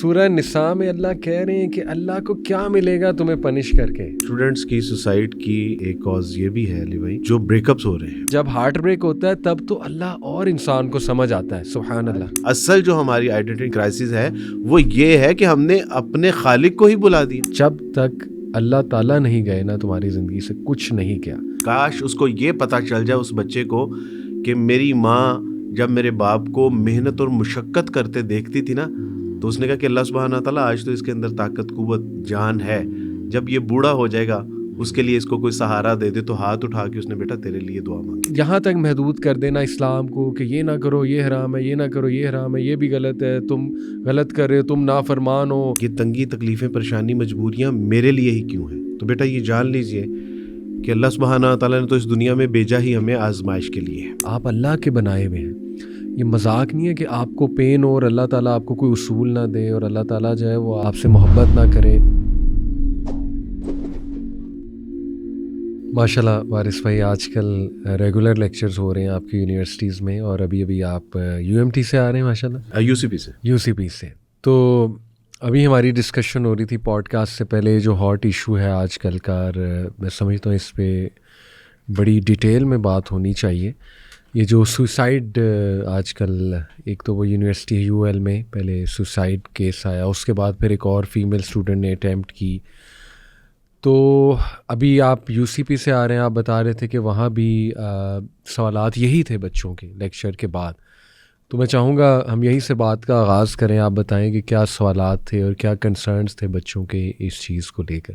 سورہ نساء میں اللہ کہہ رہے ہیں کہ اللہ کو کیا ملے گا تمہیں پنش کر کے. اسٹوڈنٹس کی سوسائڈ کی ایک کاز یہ بھی ہے علی بھائی, جو بریک اپس ہو رہے ہیں. جب ہارٹ بریک ہوتا ہے تب تو اللہ اور انسان کو سمجھ آتا ہے. سبحان اللہ. اصل جو ہماری آئیڈینٹی کرائسس ہے وہ یہ ہے کہ ہم نے اپنے خالق کو ہی بلا دیا. جب تک اللہ تعالیٰ نہیں گئے نا تمہاری زندگی سے کچھ نہیں کیا. کاش اس کو یہ پتہ چل جائے اس بچے کو کہ میری ماں جب میرے باپ کو محنت اور مشقت کرتے دیکھتی تھی نا تو اس نے کہا کہ اللہ سبحانہ تعالیٰ آج تو اس کے اندر طاقت قوت جان ہے, جب یہ بوڑھا ہو جائے گا اس کے لیے اس کو کوئی سہارا دے دے, تو ہاتھ اٹھا کے اس نے بیٹا تیرے لیے دعا مانگی. یہاں تک محدود کر دینا اسلام کو کہ یہ نہ کرو یہ حرام ہے, یہ نہ کرو یہ حرام ہے, یہ بھی غلط ہے, تم غلط کر رہے ہو, تم نافرمان ہو. یہ تنگی تکلیفیں پریشانی مجبوریاں میرے لیے ہی کیوں ہیں؟ تو بیٹا یہ جان لیجئے کہ اللہ سبحانہ تعالیٰ نے تو اس دنیا میں بھیجا ہی ہمیں آزمائش کے لیے. آپ اللہ کے بنائے ہوئے ہیں, یہ مذاق نہیں ہے کہ آپ کو پین ہو اور اللہ تعالیٰ آپ کو کوئی اصول نہ دے اور اللہ تعالیٰ جو ہے وہ آپ سے محبت نہ کرے. ماشاءاللہ وارث بھائی, آج کل ریگولر لیکچرز ہو رہے ہیں آپ کی یونیورسٹیز میں, اور ابھی آپ یو ایم ٹی سے آ رہے ہیں ماشاءاللہ, یو سی پی سے. تو ابھی ہماری ڈسکشن ہو رہی تھی پوڈ کاسٹ سے پہلے جو ہاٹ ایشو ہے آج کل کا, اور میں سمجھتا ہوں اس پہ بڑی ڈیٹیل میں بات ہونی چاہیے. یہ جو سوسائڈ آج کل, ایک تو وہ یونیورسٹی یو ایل میں پہلے سوسائڈ کیس آیا, اس کے بعد پھر ایک اور فیمیل اسٹوڈنٹ نے اٹیمپٹ کی. تو ابھی آپ یو سی پی سے آ رہے ہیں, آپ بتا رہے تھے کہ وہاں بھی سوالات یہی تھے بچوں کے لیکچر کے بعد. تو میں چاہوں گا ہم یہیں سے بات کا آغاز کریں, آپ بتائیں کہ کیا سوالات تھے اور کیا کنسرنس تھے بچوں کے اس چیز کو لے کر.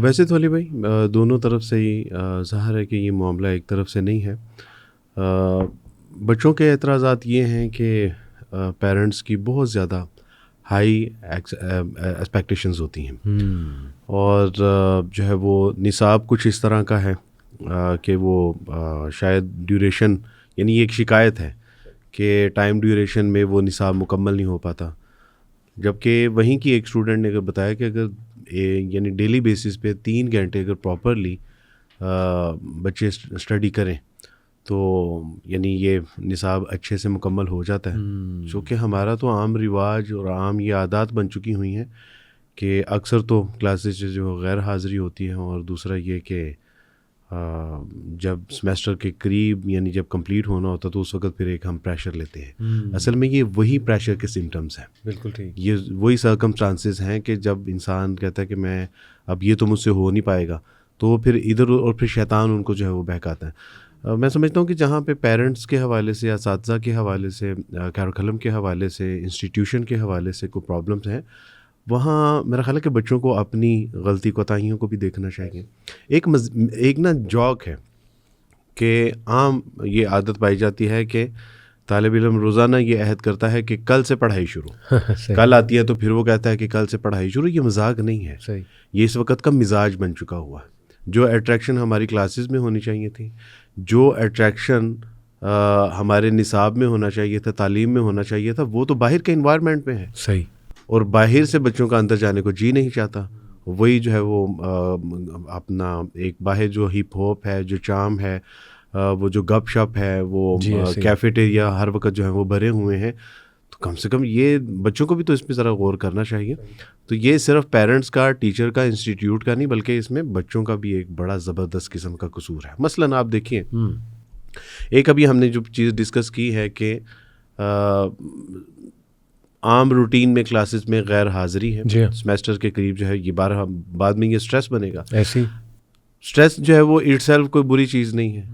ویسے تو علی بھائی دونوں طرف سے ہی ظاہر ہے کہ یہ معاملہ ایک طرف سے نہیں ہے. بچوں کے اعتراضات یہ ہیں کہ پیرنٹس کی بہت زیادہ ہائی ایکسپیکٹیشنز ہوتی ہیں, اور جو ہے وہ نصاب کچھ اس طرح کا ہے کہ وہ شاید ڈیوریشن, یعنی یہ ایک شکایت ہے کہ ٹائم ڈیوریشن میں وہ نصاب مکمل نہیں ہو پاتا. جبکہ وہیں کی ایک اسٹوڈنٹ نے اگر بتایا کہ اگر یعنی ڈیلی بیسس پہ 3 گھنٹے اگر پراپرلی بچے اسٹڈی کریں تو یعنی یہ نصاب اچھے سے مکمل ہو جاتا ہے. چونکہ ہمارا تو عام رواج اور عام یہ عادات بن چکی ہوئی ہیں کہ اکثر تو کلاسز جو غیر حاضری ہوتی ہیں, اور دوسرا یہ کہ جب سمیسٹر کے قریب یعنی جب کمپلیٹ ہونا ہوتا تو اس وقت پھر ایک ہم پریشر لیتے ہیں. اصل میں یہ وہی پریشر کے سمٹمز ہیں. بالکل ٹھیک. یہ وہی سرکمسٹانسز ہیں کہ جب انسان کہتا ہے کہ میں اب یہ تو مجھ سے ہو نہیں پائے گا, تو وہ پھر ادھر اور پھر شیطان ان کو جو ہے وہ بہکاتا ہے. میں سمجھتا ہوں کہ جہاں پہ پیرنٹس کے حوالے سے, اساتذہ کے حوالے سے, کیریکولم کے حوالے سے, انسٹیٹیوشن کے حوالے سے کوئی پرابلمس ہیں, وہاں میرا خیال ہے کہ بچوں کو اپنی غلطی کوتاہیوں کو بھی دیکھنا چاہیے. ایک نا جوک ہے کہ عام یہ عادت پائی جاتی ہے کہ طالب علم روزانہ یہ عہد کرتا ہے کہ کل سے پڑھائی شروع. کل آتی ہے تو پھر وہ کہتا ہے کہ کل سے پڑھائی شروع. یہ مذاق نہیں ہے, یہ اس وقت کا مزاج بن چکا ہوا ہے. جو اٹریکشن ہماری کلاسز میں ہونی چاہیے تھی, جو اٹریکشن ہمارے نصاب میں ہونا چاہیے تھا, تعلیم میں ہونا چاہیے تھا, وہ تو باہر کے انوائرمنٹ میں ہے. صحیح. اور باہر سے بچوں کا اندر جانے کو جی نہیں چاہتا. وہی جو ہے وہ اپنا ایک باہر جو ہپ ہاپ ہے, جو چام ہے, وہ جو گپ شپ ہے, وہ کیفیٹیریا ہر وقت جو ہے وہ بھرے ہوئے ہیں. تو کم سے کم یہ بچوں کو بھی تو اس پہ ذرا غور کرنا چاہیے. تو یہ صرف پیرنٹس کا, ٹیچر کا, انسٹیٹیوٹ کا نہیں, بلکہ اس میں بچوں کا بھی ایک بڑا زبردست قسم کا قصور ہے. مثلاً آپ دیکھیے, ایک ابھی ہم نے جو چیز ڈسکس کی ہے کہ عام روٹین میں کلاسز میں غیر حاضری ہے, سمیسٹر کے قریب جو ہے یہ بعد میں یہ سٹریس بنے گا. ایسی سٹریس جو ہے وہ اٹ سیلف کوئی بری چیز نہیں ہے.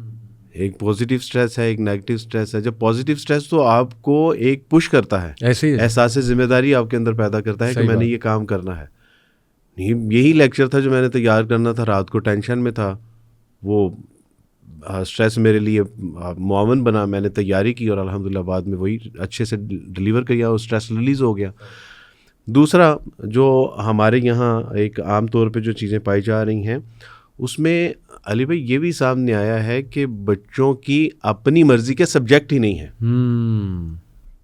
ایک پازیٹیو سٹریس ہے, ایک نیگیٹیو سٹریس ہے. جب پازیٹیو سٹریس تو آپ کو ایک پش کرتا ہے, احساس ذمہ داری آپ کے اندر پیدا کرتا ہے کہ میں نے یہ کام کرنا ہے. یہی لیکچر تھا جو میں نے تیار کرنا تھا, رات کو ٹینشن میں تھا, وہ سٹریس میرے لیے معاون بنا, میں نے تیاری کی اور الحمدللہ بعد میں وہی اچھے سے ڈلیور کیا اور سٹریس ریلیز ہو گیا. دوسرا جو ہمارے یہاں ایک عام طور پہ جو چیزیں پائی جا رہی ہیں اس میں علی بھائی یہ بھی سامنے آیا ہے کہ بچوں کی اپنی مرضی کے سبجیکٹ ہی نہیں ہیں.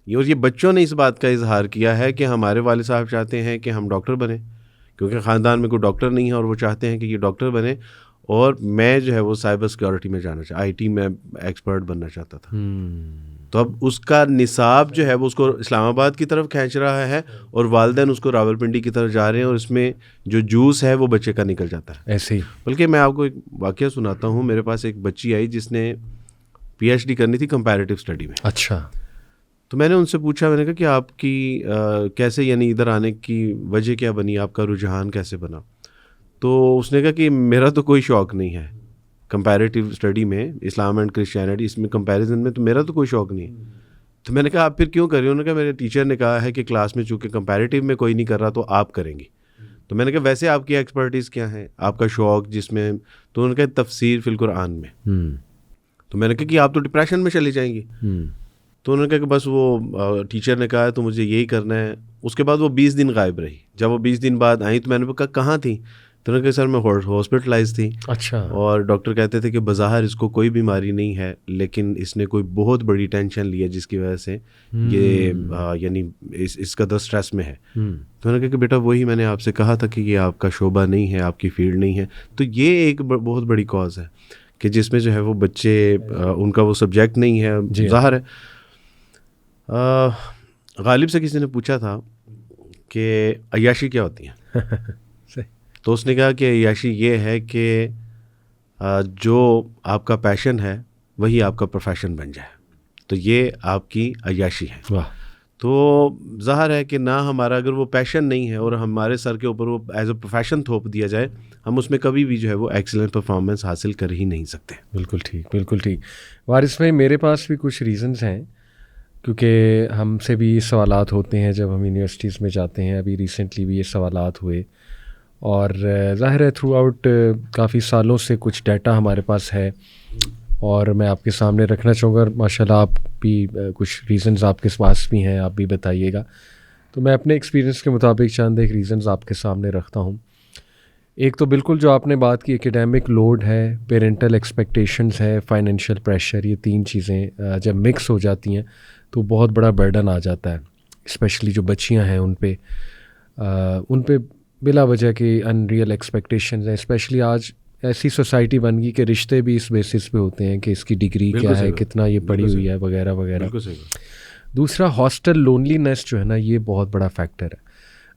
اور یہ بچوں نے اس بات کا اظہار کیا ہے کہ ہمارے والد صاحب چاہتے ہیں کہ ہم ڈاکٹر بنیں, کیونکہ خاندان میں کوئی ڈاکٹر نہیں ہے اور وہ چاہتے ہیں کہ یہ ڈاکٹر بنے, اور میں جو ہے وہ سائبر سیکیورٹی میں جانا چاہتا, آئی ٹی میں ایکسپرٹ بننا چاہتا تھا. تو اب اس کا نصاب جو ہے وہ اس کو اسلام آباد کی طرف کھینچ رہا ہے اور والدین اس کو راولپنڈی کی طرف جا رہے ہیں اور اس میں جو جوس ہے وہ بچے کا نکل جاتا ہے ایسے ہی. بلکہ میں آپ کو ایک واقعہ سناتا ہوں. میرے پاس ایک بچی آئی جس نے پی ایچ ڈی کرنی تھی کمپیریٹیو اسٹڈی میں. اچھا. تو میں نے ان سے پوچھا, میں نے کہا کہ آپ کی کیسے یعنی ادھر آنے کی وجہ کیا بنی, آپ کا رجحان کیسے بنا؟ تو اس نے کہا کہ میرا تو کوئی شوق نہیں ہے کمپیریٹیو اسٹڈی میں, اسلام اینڈ کرسچینٹی اس میں کمپیریزن میں تو میرا تو کوئی شوق نہیں ہے. تو میں نے کہا آپ پھر کیوں کر رہے ہو؟ انہوں نے کہا میرے ٹیچر نے کہا ہے کہ کلاس میں چونکہ کمپیریٹیو میں کوئی نہیں کر رہا تو آپ کریں گی. تو میں نے کہا ویسے آپ کی ایکسپرٹیز کیا ہے, آپ کا شوق جس میں؟ تو انہوں نے کہا تفسیر فی القرآن میں. تو میں نے کہا کہ آپ تو ڈپریشن میں چلی جائیں گی. تو انہوں نے کہا کہ بس وہ ٹیچر نے کہا ہے تو مجھے یہی کرنا ہے. اس کے بعد وہ 20 دن غائب رہی. جب وہ 20 دن بعد آئیں تو میں نے کہا کہاں تھیں؟ تو انہوں نے کہا سر میں ہاسپٹلائز تھی. اچھا. اور ڈاکٹر کہتے تھے کہ بظاہر اس کو کوئی بیماری نہیں ہے لیکن اس نے کوئی بہت بڑی ٹینشن لی ہے جس کی وجہ سے یہ یعنی اس قدر اسٹریس میں ہے. تو انہوں نے کہا کہ بیٹا وہی میں نے آپ سے کہا تھا کہ یہ آپ کا شعبہ نہیں ہے, آپ کی فیلڈ نہیں ہے. تو یہ ایک بہت بڑی کاز ہے کہ جس میں جو ہے وہ بچے ان کا وہ سبجیکٹ نہیں ہے. ظاہر ہے غالب سے کسی نے پوچھا تھا کہ عیاشی کیا ہوتی ہیں, تو اس نے کہا کہ عیاشی یہ ہے کہ جو آپ کا پیشن ہے وہی آپ کا پروفیشن بن جائے, تو یہ آپ کی عیاشی ہے. تو ظاہر ہے کہ نہ ہمارا اگر وہ پیشن نہیں ہے اور ہمارے سر کے اوپر وہ ایز اے پروفیشن تھوپ دیا جائے, ہم اس میں کبھی بھی جو ہے وہ ایکسلنٹ پرفارمنس حاصل کر ہی نہیں سکتے. بالکل ٹھیک, بالکل ٹھیک. وارث بھائی میرے پاس بھی کچھ ریزنز ہیں کیونکہ ہم سے بھی یہ سوالات ہوتے ہیں جب ہم یونیورسٹیز میں جاتے ہیں. ابھی ریسنٹلی بھی یہ سوالات ہوئے اور ظاہر ہے تھرو آؤٹ کافی سالوں سے کچھ ڈیٹا ہمارے پاس ہے اور میں آپ کے سامنے رکھنا چاہوں گا. ماشاء اللہ آپ بھی کچھ ریزنز آپ کے پاس بھی ہیں, آپ بھی بتائیے گا. تو میں اپنے ایکسپیرینس کے مطابق چند ایک ریزنز آپ کے سامنے رکھتا ہوں. ایک تو بالکل جو آپ نے بات کی ایکیڈیمک لوڈ ہے, پیرنٹل ایکسپیکٹیشنز ہے, فائنینشیل پریشر, یہ تین چیزیں جب مکس ہو جاتی ہیں تو بہت بڑا برڈن آ جاتا ہے. اسپیشلی جو بچیاں ہیں ان پہ بلا وجہ کی ان ریئل ایکسپیکٹیشنز ہیں. اسپیشلی آج ایسی سوسائٹی بن گئی کہ رشتے بھی اس بیسس پہ ہوتے ہیں کہ اس کی ڈگری کیا ہے, کتنا یہ پڑھی ہوئی ہے, وغیرہ وغیرہ. دوسرا ہاسٹل لونلی نیس جو ہے نا, یہ بہت بڑا فیکٹر ہے.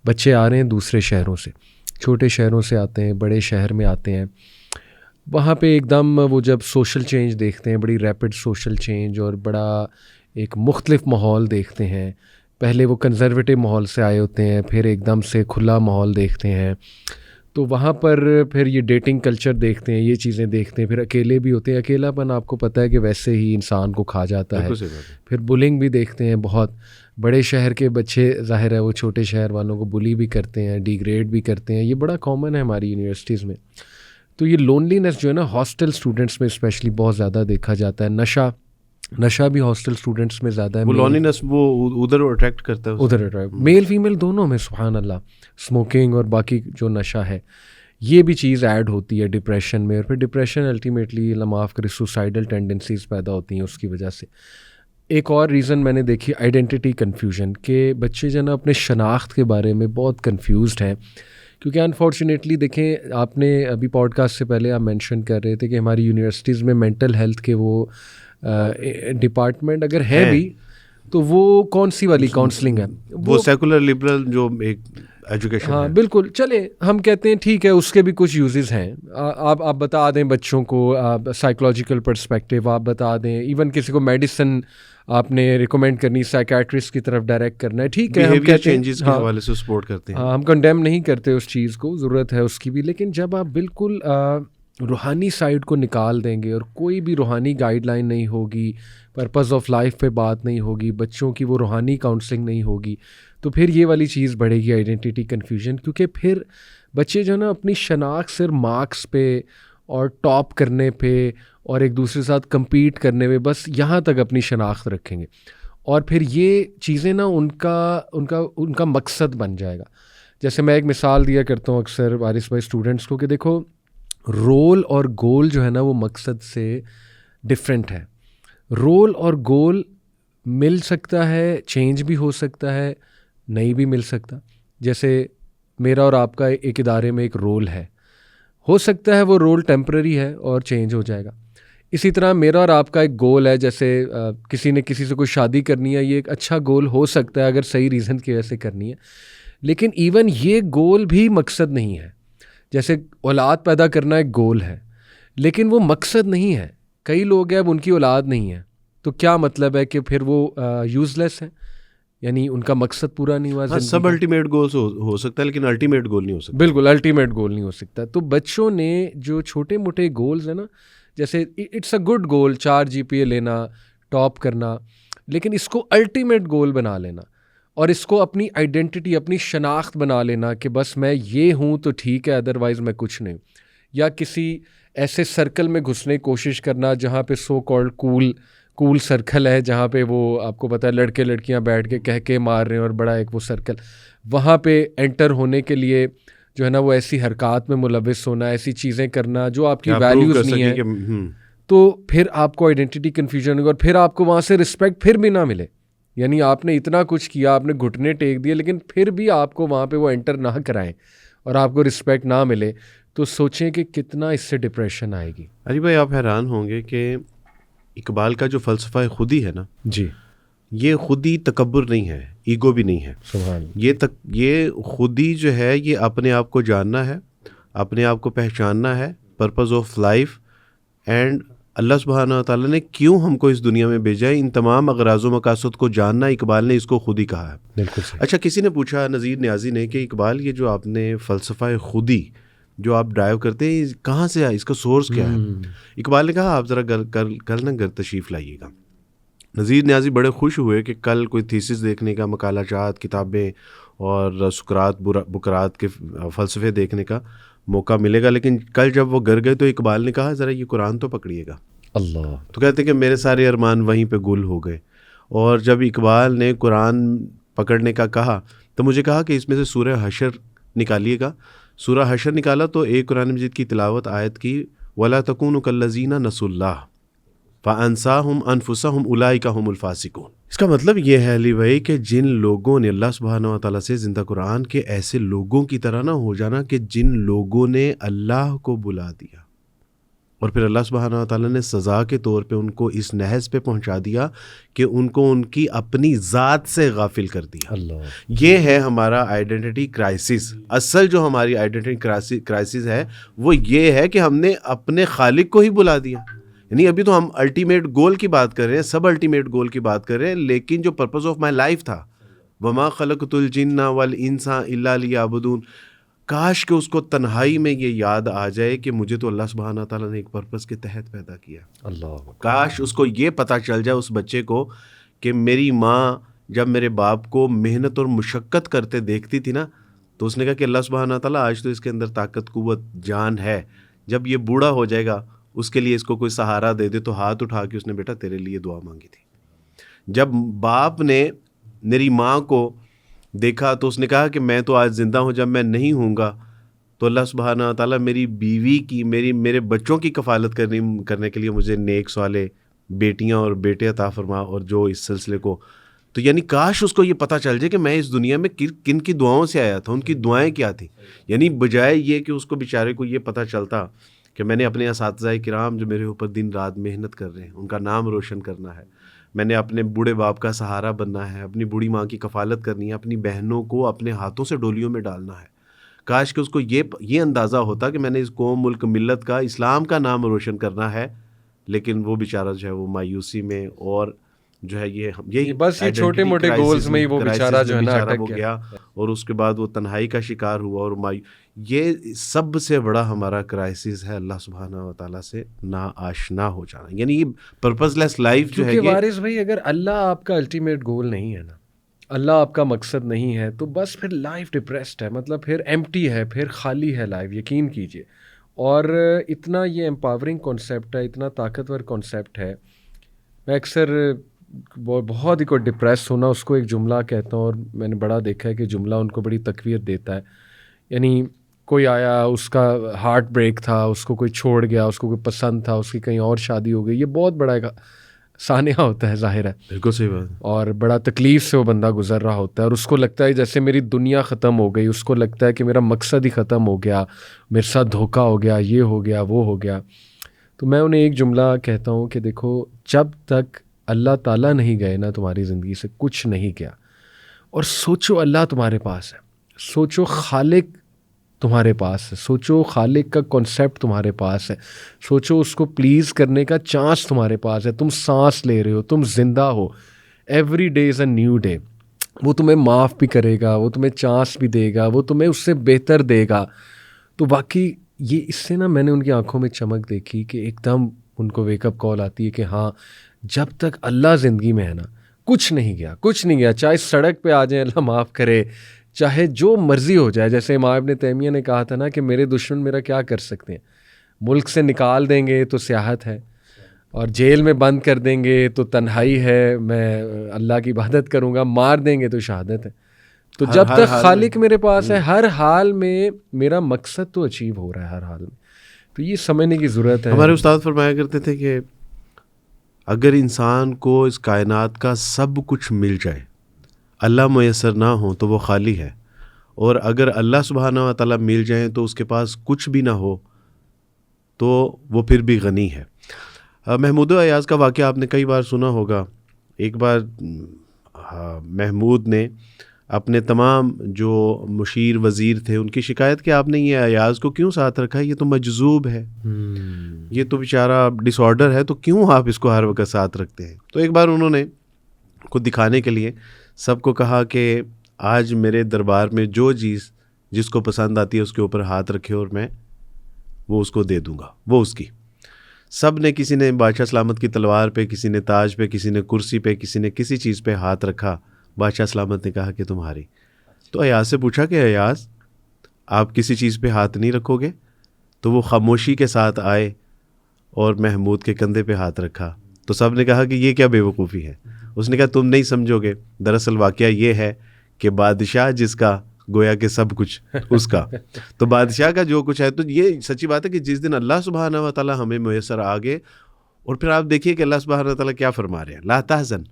بچے آ رہے ہیں دوسرے شہروں سے, چھوٹے شہروں سے آتے ہیں, بڑے شہر میں آتے ہیں. وہاں پہ ایک دم وہ جب سوشل چینج دیکھتے ہیں, بڑی ریپڈ سوشل چینج اور بڑا ایک مختلف ماحول دیکھتے ہیں. پہلے وہ کنزرویٹو ماحول سے آئے ہوتے ہیں, پھر ایک دم سے کھلا ماحول دیکھتے ہیں. تو وہاں پر پھر یہ ڈیٹنگ کلچر دیکھتے ہیں, یہ چیزیں دیکھتے ہیں. پھر اکیلے بھی ہوتے ہیں. اکیلا پن آپ کو پتہ ہے کہ ویسے ہی انسان کو کھا جاتا ہے. پھر بلنگ بھی دیکھتے ہیں. بہت بڑے شہر کے بچے ظاہر ہے وہ چھوٹے شہر والوں کو بلی بھی کرتے ہیں, ڈی گریڈ بھی کرتے ہیں. یہ بڑا کامن ہے ہماری یونیورسٹیز میں. تو یہ لونلی نیس جو ہے نا ہاسٹل اسٹوڈنٹس میں اسپیشلی بہت زیادہ دیکھا جاتا ہے. نشہ بھی ہاسٹل اسٹوڈنٹس میں زیادہ ہے. وہ لونلینے وہ ادھر اٹریکٹ کرتا ہے, ادھر اٹریکٹ میل فیمیل دونوں میں. سبحان اللہ. اسموکنگ اور باقی جو نشہ ہے یہ بھی چیز ایڈ ہوتی ہے ڈپریشن میں, اور پھر ڈپریشن الٹیمیٹلی اللہ معاف کرے سوسائڈل ٹینڈنسیز پیدا ہوتی ہیں اس کی وجہ سے. ایک اور ریزن میں نے دیکھی آئیڈینٹی کنفیوژن, کہ بچے جو ہے نا اپنے شناخت کے بارے میں بہت کنفیوزڈ ہیں. کیونکہ انفارچونیٹلی دیکھیں, آپ نے ابھی پوڈ کاسٹ سے پہلے آپ مینشن کر رہے تھے کہ ہماری یونیورسٹیز میں مینٹل ہیلتھ کے وہ ڈپارٹمنٹ اگر ہے بھی تو وہ کون سی والی کاؤنسلنگ ہے, وہ سیکولر لبرل جو ایک ایجوکیشن. ہاں بالکل. چلے ہم کہتے ہیں ٹھیک ہے, اس کے بھی کچھ یوزز ہیں. آپ بتا دیں بچوں کو سائیکولوجیکل پرسپیکٹیو, آپ بتا دیں. ایون کسی کو میڈیسن آپ نے ریکمینڈ کرنی, سائیکیٹرسٹ کی طرف ڈائریکٹ کرنا ہے, ٹھیک ہے, ہم کہتے ہیں چینجز کے حوالے سے سپورٹ کرتے ہیں. ہم کنڈیم نہیں کرتے اس چیز کو, ضرورت ہے اس کی بھی. لیکن جب آپ بالکل روحانی سائڈ کو نکال دیں گے اور کوئی بھی روحانی گائیڈ لائن نہیں ہوگی, پرپز آف لائف پہ بات نہیں ہوگی, بچوں کی وہ روحانی کاؤنسلنگ نہیں ہوگی, تو پھر یہ والی چیز بڑھے گی آئیڈینٹی کنفیوژن. کیونکہ پھر بچے جو ہے نا اپنی شناخت صرف مارکس پہ اور ٹاپ کرنے پہ اور ایک دوسرے کے ساتھ کمپیٹ کرنے میں بس یہاں تک اپنی شناخت رکھیں گے, اور پھر یہ چیزیں نا ان کا مقصد بن جائے گا. جیسے میں ایک مثال دیا کرتا ہوں اکثر وارث بھائی اسٹوڈنٹس کو, کہ دیکھو رول اور گول جو ہے نا وہ مقصد سے ڈفرینٹ ہے. رول اور گول مل سکتا ہے, چینج بھی ہو سکتا ہے, نہیں بھی مل سکتا. جیسے میرا اور آپ کا ایک ادارے میں ایک رول ہے, ہو سکتا ہے وہ رول ٹیمپرری ہے اور چینج ہو جائے گا. اسی طرح میرا اور آپ کا ایک گول ہے، جیسے کسی نے کسی سے کوئی شادی کرنی ہے، یہ ایک اچھا گول ہو سکتا ہے اگر صحیح ریزن کی وجہ سے کرنی ہے، لیکن ایون یہ گول بھی مقصد نہیں ہے. جیسے اولاد پیدا کرنا ایک گول ہے لیکن وہ مقصد نہیں ہے. کئی لوگ ہیں اب ان کی اولاد نہیں ہے تو کیا مطلب ہے کہ پھر وہ یوز لیس ہیں، یعنی ان کا مقصد پورا نہیں ہوا. سب الٹیمیٹ گولز ہو سکتا ہے لیکن الٹیمیٹ گول نہیں ہو سکتا. بالکل الٹیمیٹ گول نہیں ہو سکتا. تو بچوں نے جو چھوٹے موٹے گولز ہیں نا، جیسے it's a good goal 4 GPA لینا، ٹاپ کرنا، لیکن اس کو الٹیمیٹ گول بنا لینا اور اس کو اپنی آئیڈینٹی، اپنی شناخت بنا لینا کہ بس میں یہ ہوں تو ٹھیک ہے، ادروائز میں کچھ نہیں. یا کسی ایسے سرکل میں گھسنے کی کوشش کرنا جہاں پہ سو کالڈ کول سرکل ہے، جہاں پہ وہ آپ کو پتہ ہے لڑکے لڑکیاں بیٹھ کے کہہ کے مار رہے ہیں اور بڑا ایک وہ سرکل، وہاں پہ انٹر ہونے کے لیے جو ہے نا وہ ایسی حرکات میں ملوث ہونا، ایسی چیزیں کرنا جو آپ کی ویلیوز نہیں ہیں، تو پھر آپ کو آئیڈینٹی کنفیوژن ہوگا اور پھر آپ کو وہاں سے رسپیکٹ پھر بھی نہ ملے. یعنی آپ نے اتنا کچھ کیا، آپ نے گھٹنے ٹیک دیے، لیکن پھر بھی آپ کو وہاں پہ وہ انٹر نہ کرائیں اور آپ کو رسپیکٹ نہ ملے، تو سوچیں کہ کتنا اس سے ڈپریشن آئے گی. علی بھائی آپ حیران ہوں گے کہ اقبال کا جو فلسفہ خودی ہے نا جی، یہ خودی تکبر نہیں ہے، ایگو بھی نہیں ہے. سبحان یہ خودی جو ہے یہ اپنے آپ کو جاننا ہے، اپنے آپ کو پہچاننا ہے، پرپز آف لائف، اینڈ اللہ سبحانہ و تعالیٰ نے کیوں ہم کو اس دنیا میں بھیجا ہے، ان تمام اغراض و مقاصد کو جاننا. اقبال نے اس کو خودی کہا ہے. بالکل صحیح. اچھا، کسی نے پوچھا نذیر نیازی نے کہ اقبال یہ جو آپ نے فلسفہ خودی جو آپ ڈرائیو کرتے ہیں کہاں سے آیا، اس کا سورس کیا ہے؟ اقبال نے کہا آپ ذرا کل نا گھر تشریف لائیے گا. نذیر نیازی بڑے خوش ہوئے کہ کل کوئی تھیسس دیکھنے کا، مقالہ جات، کتابیں اور سقراط بقراط کے فلسفے دیکھنے کا موقع ملے گا. لیکن کل جب وہ گھر گئے تو اقبال نے کہا ذرا یہ قرآن تو پکڑیے گا. اللہ. تو کہتے کہ میرے سارے ارمان وہیں پہ گل ہو گئے. اور جب اقبال نے قرآن پکڑنے کا کہا تو مجھے کہا کہ اس میں سے سورہ حشر نکالیے گا. سورہ حشر نکالا تو ایک قرآن مجید کی تلاوت آیت کی، وَلَا تَكُونُوا كَالَّذِينَ نَسُوا اللَّهَ فَأَنسَاهُمْ أَنفُسَهُمْ أُولَٰئِكَ هُمُ الْفَاسِقُونَ. اس کا مطلب یہ ہے علی بھائی کہ جن لوگوں نے اللہ سبحانہ و تعالیٰ سے زندہ قرآن کے ایسے لوگوں کی طرح نہ ہو جانا کہ جن لوگوں نے اللہ کو بلا دیا اور پھر اللہ سبحانہ و تعالیٰ نے سزا کے طور پہ ان کو اس نحس پہ پہنچا دیا کہ ان کو ان کی اپنی ذات سے غافل کر دیا. اللہ. یہ ہے ہمارا آئیڈینٹی کرائسس. اصل جو ہماری آئیڈینٹی کرائسس ہے وہ یہ ہے کہ ہم نے اپنے خالق کو ہی بلا دیا. یعنی ابھی تو ہم الٹیمیٹ گول کی بات کر رہے ہیں، سب الٹیمیٹ گول کی بات کر رہے ہیں، لیکن جو پرپز آف مائی لائف تھا، وما خلقت الجن والانس الا لیعبدون، کاش کہ اس کو تنہائی میں یہ یاد آ جائے کہ مجھے تو اللہ سبحانہ تعالیٰ نے ایک پرپس کے تحت پیدا کیا. اللہ. کاش اس کو یہ پتہ چل جائے اس بچے کو کہ میری ماں جب میرے باپ کو محنت اور مشقت کرتے دیکھتی تھی نا تو اس نے کہا کہ اللہ سبحانہ تعالیٰ آج تو اس کے اندر طاقت، قوت، جان ہے، جب یہ بوڑھا ہو جائے گا اس کے لیے اس کو کوئی سہارا دے دے. تو ہاتھ اٹھا کے اس نے بیٹا تیرے لیے دعا مانگی تھی. جب باپ نے میری ماں کو دیکھا تو اس نے کہا کہ میں تو آج زندہ ہوں، جب میں نہیں ہوں گا تو اللہ سبحانہ تعالیٰ میری بیوی کی، میرے بچوں کی کفالت کرنے کے لیے مجھے نیک صالح بیٹیاں اور بیٹے عطا فرما، اور جو اس سلسلے کو. تو یعنی کاش اس کو یہ پتہ چل جائے کہ میں اس دنیا میں کن کی دعاؤں سے آیا تھا، ان کی دعائیں کیا تھیں. یعنی بجائے یہ کہ اس کو بیچارے کو یہ پتہ چلتا کہ میں نے اپنے اساتذہ کرام جو میرے اوپر دن رات محنت کر رہے ہیں ان کا نام روشن کرنا ہے، میں نے اپنے بوڑھے باپ کا سہارا بننا ہے، اپنی بوڑھی ماں کی کفالت کرنی ہے، اپنی بہنوں کو اپنے ہاتھوں سے ڈولیوں میں ڈالنا ہے. کاش کہ اس کو یہ اندازہ ہوتا کہ میں نے اس قوم، ملک، ملت کا، اسلام کا نام روشن کرنا ہے. لیکن وہ بیچارہ جو ہے وہ مایوسی میں اور جو ہے یہ بس یہ چھوٹے موٹے گولز میں ہی وہ بیچارہ جو ہے نا اٹک گیا اور اس کے بعد وہ تنہائی کا شکار ہوا. اور یہ سب سے بڑا ہمارا کرائسس ہے اللہ سبحانہ و تعالیٰ سے نا آشنا ہو جانا. یعنی یہ پرپز لیس لائف جو ہے. وارث بھائی اگر اللہ آپ کا الٹیمیٹ گول نہیں ہے نا، اللہ آپ کا مقصد نہیں ہے، تو بس پھر لائف ڈپریسڈ ہے، مطلب پھر ایمٹی ہے، پھر خالی ہے لائف، یقین کیجئے. اور اتنا یہ امپاورنگ کانسیپٹ ہے، اتنا طاقتور کانسیپٹ ہے. میں اکثر بہت ہی کوئی ڈپریس ہونا اس کو ایک جملہ کہتا ہوں، اور میں نے بڑا دیکھا ہے کہ جملہ ان کو بڑی تقویت دیتا ہے. یعنی کوئی آیا، اس کا ہارٹ بریک تھا، اس کو کوئی چھوڑ گیا، اس کو کوئی پسند تھا، اس کی کہیں اور شادی ہو گئی. یہ بہت بڑا ایک سانحہ ہوتا ہے، ظاہر ہے. بالکل صحیح بات. اور بڑا تکلیف سے وہ بندہ گزر رہا ہوتا ہے، اور اس کو لگتا ہے جیسے میری دنیا ختم ہو گئی، اس کو لگتا ہے کہ میرا مقصد ہی ختم ہو گیا، میرے ساتھ دھوکہ ہو گیا، یہ ہو گیا، وہ ہو گیا. تو میں انہیں ایک جملہ کہتا ہوں کہ دیکھو جب تک اللہ تعالیٰ نہیں گئے نا تمہاری زندگی سے کچھ نہیں کیا. اور سوچو اللہ تمہارے پاس ہے, سوچو خالق تمہارے پاس ہے, سوچو خالق کا کنسیپٹ تمہارے پاس ہے, سوچو اس کو پلیز کرنے کا چانس تمہارے پاس ہے, تم سانس لے رہے ہو, تم زندہ ہو, every day is a new day. وہ تمہیں معاف بھی کرے گا, وہ تمہیں چانس بھی دے گا, وہ تمہیں اس سے بہتر دے گا. تو واقعی یہ اس سے نا میں نے ان کی آنکھوں میں چمک دیکھی کہ ایک دم ان کو ویک اپ کال آتی ہے کہ ہاں جب تک اللہ زندگی میں ہے نا کچھ نہیں گیا, کچھ نہیں گیا, چاہے سڑک پہ آ جائیں اللہ معاف کرے, چاہے جو مرضی ہو جائے. جیسے امام ابن تیمیہ نے کہا تھا نا کہ میرے دشمن میرا کیا کر سکتے ہیں, ملک سے نکال دیں گے تو سیاحت ہے, اور جیل میں بند کر دیں گے تو تنہائی ہے, میں اللہ کی عبادت کروں گا, مار دیں گے تو شہادت ہے. تو جب تک خالق میرے پاس ہے ہر حال میں میرا مقصد تو اچیو ہو رہا ہے ہر حال میں. تو یہ سمجھنے کی ضرورت ہے. ہمارے استاد فرمایا کرتے تھے کہ اگر انسان کو اس کائنات کا سب کچھ مل جائے, اللہ میسر نہ ہو تو وہ خالی ہے, اور اگر اللہ سبحانہ و تعالیٰ مل جائیں تو اس کے پاس کچھ بھی نہ ہو تو وہ پھر بھی غنی ہے. محمود ایاز کا واقعہ آپ نے کئی بار سنا ہوگا. ایک بار محمود نے اپنے تمام جو مشیر وزیر تھے ان کی شکایت کہ آپ نے یہ ایاز کو کیوں ساتھ رکھا ہے, یہ تو مجذوب ہے, یہ تو بیچارہ ڈس آرڈر ہے, تو کیوں آپ اس کو ہر وقت ساتھ رکھتے ہیں. تو ایک بار انہوں نے خود دکھانے کے لیے سب کو کہا کہ آج میرے دربار میں جو چیز جس کو پسند آتی ہے اس کے اوپر ہاتھ رکھے اور میں وہ اس کو دے دوں گا, وہ اس کی. سب نے, کسی نے بادشاہ سلامت کی تلوار پہ, کسی نے تاج پہ, کسی نے کرسی پہ, کسی نے کسی چیز پہ ہاتھ رکھا. بادشاہ سلامت نے کہا کہ تمہاری. تو ایاز سے پوچھا کہ ایاز آپ کسی چیز پہ ہاتھ نہیں رکھو گے؟ تو وہ خاموشی کے ساتھ آئے اور محمود کے کندھے پہ ہاتھ رکھا. تو سب نے کہا کہ یہ کیا بے وقوفی ہے. اس نے کہا تم نہیں سمجھو گے, دراصل واقعہ یہ ہے کہ بادشاہ جس کا گویا کہ سب کچھ اس کا, تو بادشاہ کا جو کچھ ہے. تو یہ سچی بات ہے کہ جس دن اللہ سبحانہ و تعالیٰ ہمیں میسر آگے, اور پھر آپ دیکھیے کہ اللہ سبحانہ و تعالیٰ کیا فرما رہے ہیں, لا تحزن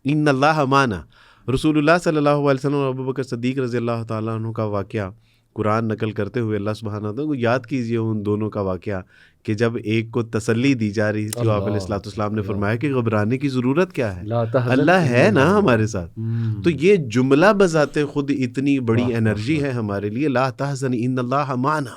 ان اللہ معنا. رسول اللہ صلی اللہ علیہ وسلم اور ابوبکر صدیق رضی اللہ تعالیٰ عنہ کا واقعہ قرآن نقل کرتے ہوئے اللہ سبحانہ وتعالیٰ کو یاد کیجئے ان دونوں کا واقعہ کہ جب ایک کو تسلی دی جا رہی تھی, آپ علیہ الصلوۃ والسلام نے فرمایا کہ گھبرانے کی ضرورت کیا ہے, اللہ ہے نا ہمارے ساتھ. تو یہ جملہ بذات خود اتنی بڑی انرجی ہے ہمارے لیے, لا تحزن ان اللہ معنا.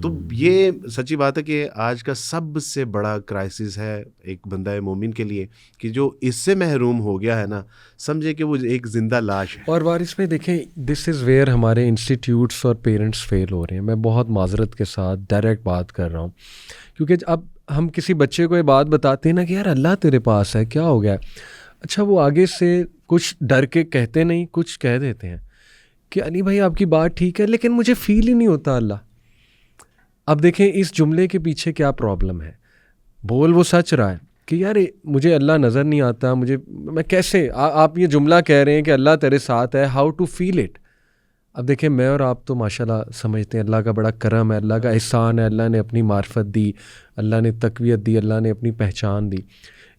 تو یہ سچی بات ہے کہ آج کا سب سے بڑا کرائسس ہے ایک بندہ مومن کے لیے کہ جو اس سے محروم ہو گیا ہے نا, سمجھے کہ وہ ایک زندہ لاش ہے. اور وارث میں دیکھیں دس از ویئر ہمارے انسٹیٹیوٹس اور پیرنٹس فیل ہو رہے ہیں. میں بہت معذرت کے ساتھ ڈائریکٹ بات کر رہا ہوں, کیونکہ اب ہم کسی بچے کو یہ بات بتاتے ہیں نا کہ یار اللہ تیرے پاس ہے, کیا ہو گیا, اچھا وہ آگے سے کچھ ڈر کے کہتے نہیں, کچھ کہہ دیتے ہیں کہ علی بھائی آپ کی بات ٹھیک ہے لیکن مجھے فیل ہی نہیں ہوتا اللہ. اب دیکھیں اس جملے کے پیچھے کیا پرابلم ہے. بول وہ سچ رہا ہے کہ یار مجھے اللہ نظر نہیں آتا, میں کیسے, آپ یہ جملہ کہہ رہے ہیں کہ اللہ تیرے ساتھ ہے, ہاؤ ٹو فیل اٹ. اب دیکھیں میں اور آپ تو ماشاءاللہ سمجھتے ہیں اللہ کا بڑا کرم ہے, اللہ کا احسان ہے, اللہ نے اپنی معرفت دی, اللہ نے تقویت دی, اللہ نے اپنی پہچان دی.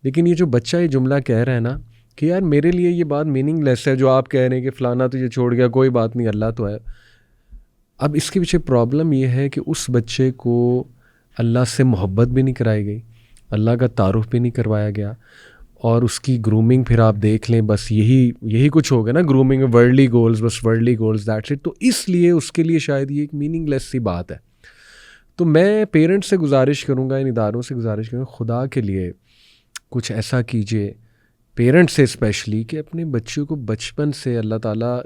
لیکن یہ جو بچہ یہ جملہ کہہ رہا ہے نا کہ یار میرے لیے یہ بات میننگ لیس ہے, جو آپ کہہ رہے ہیں کہ فلانا تو یہ چھوڑ گیا, کوئی بات نہیں اللہ تو ہے. اب اس کے پیچھے پرابلم یہ ہے کہ اس بچے کو اللہ سے محبت بھی نہیں کرائی گئی, اللہ کا تعارف بھی نہیں کروایا گیا, اور اس کی گرومنگ پھر آپ دیکھ لیں بس یہی کچھ ہو گیا نا, گرومنگ ورلڈلی گولز, بس ورلڈلی گولز, دیٹس اٹ. تو اس لیے اس کے لیے شاید یہ ایک میننگ لیس سی بات ہے. تو میں پیرنٹس سے گزارش کروں گا, ان اداروں سے گزارش کروں گا, خدا کے لیے کچھ ایسا کیجیے پیرنٹس سے اسپیشلی کہ اپنے بچوں کو بچپن سے اللہ تعالیٰ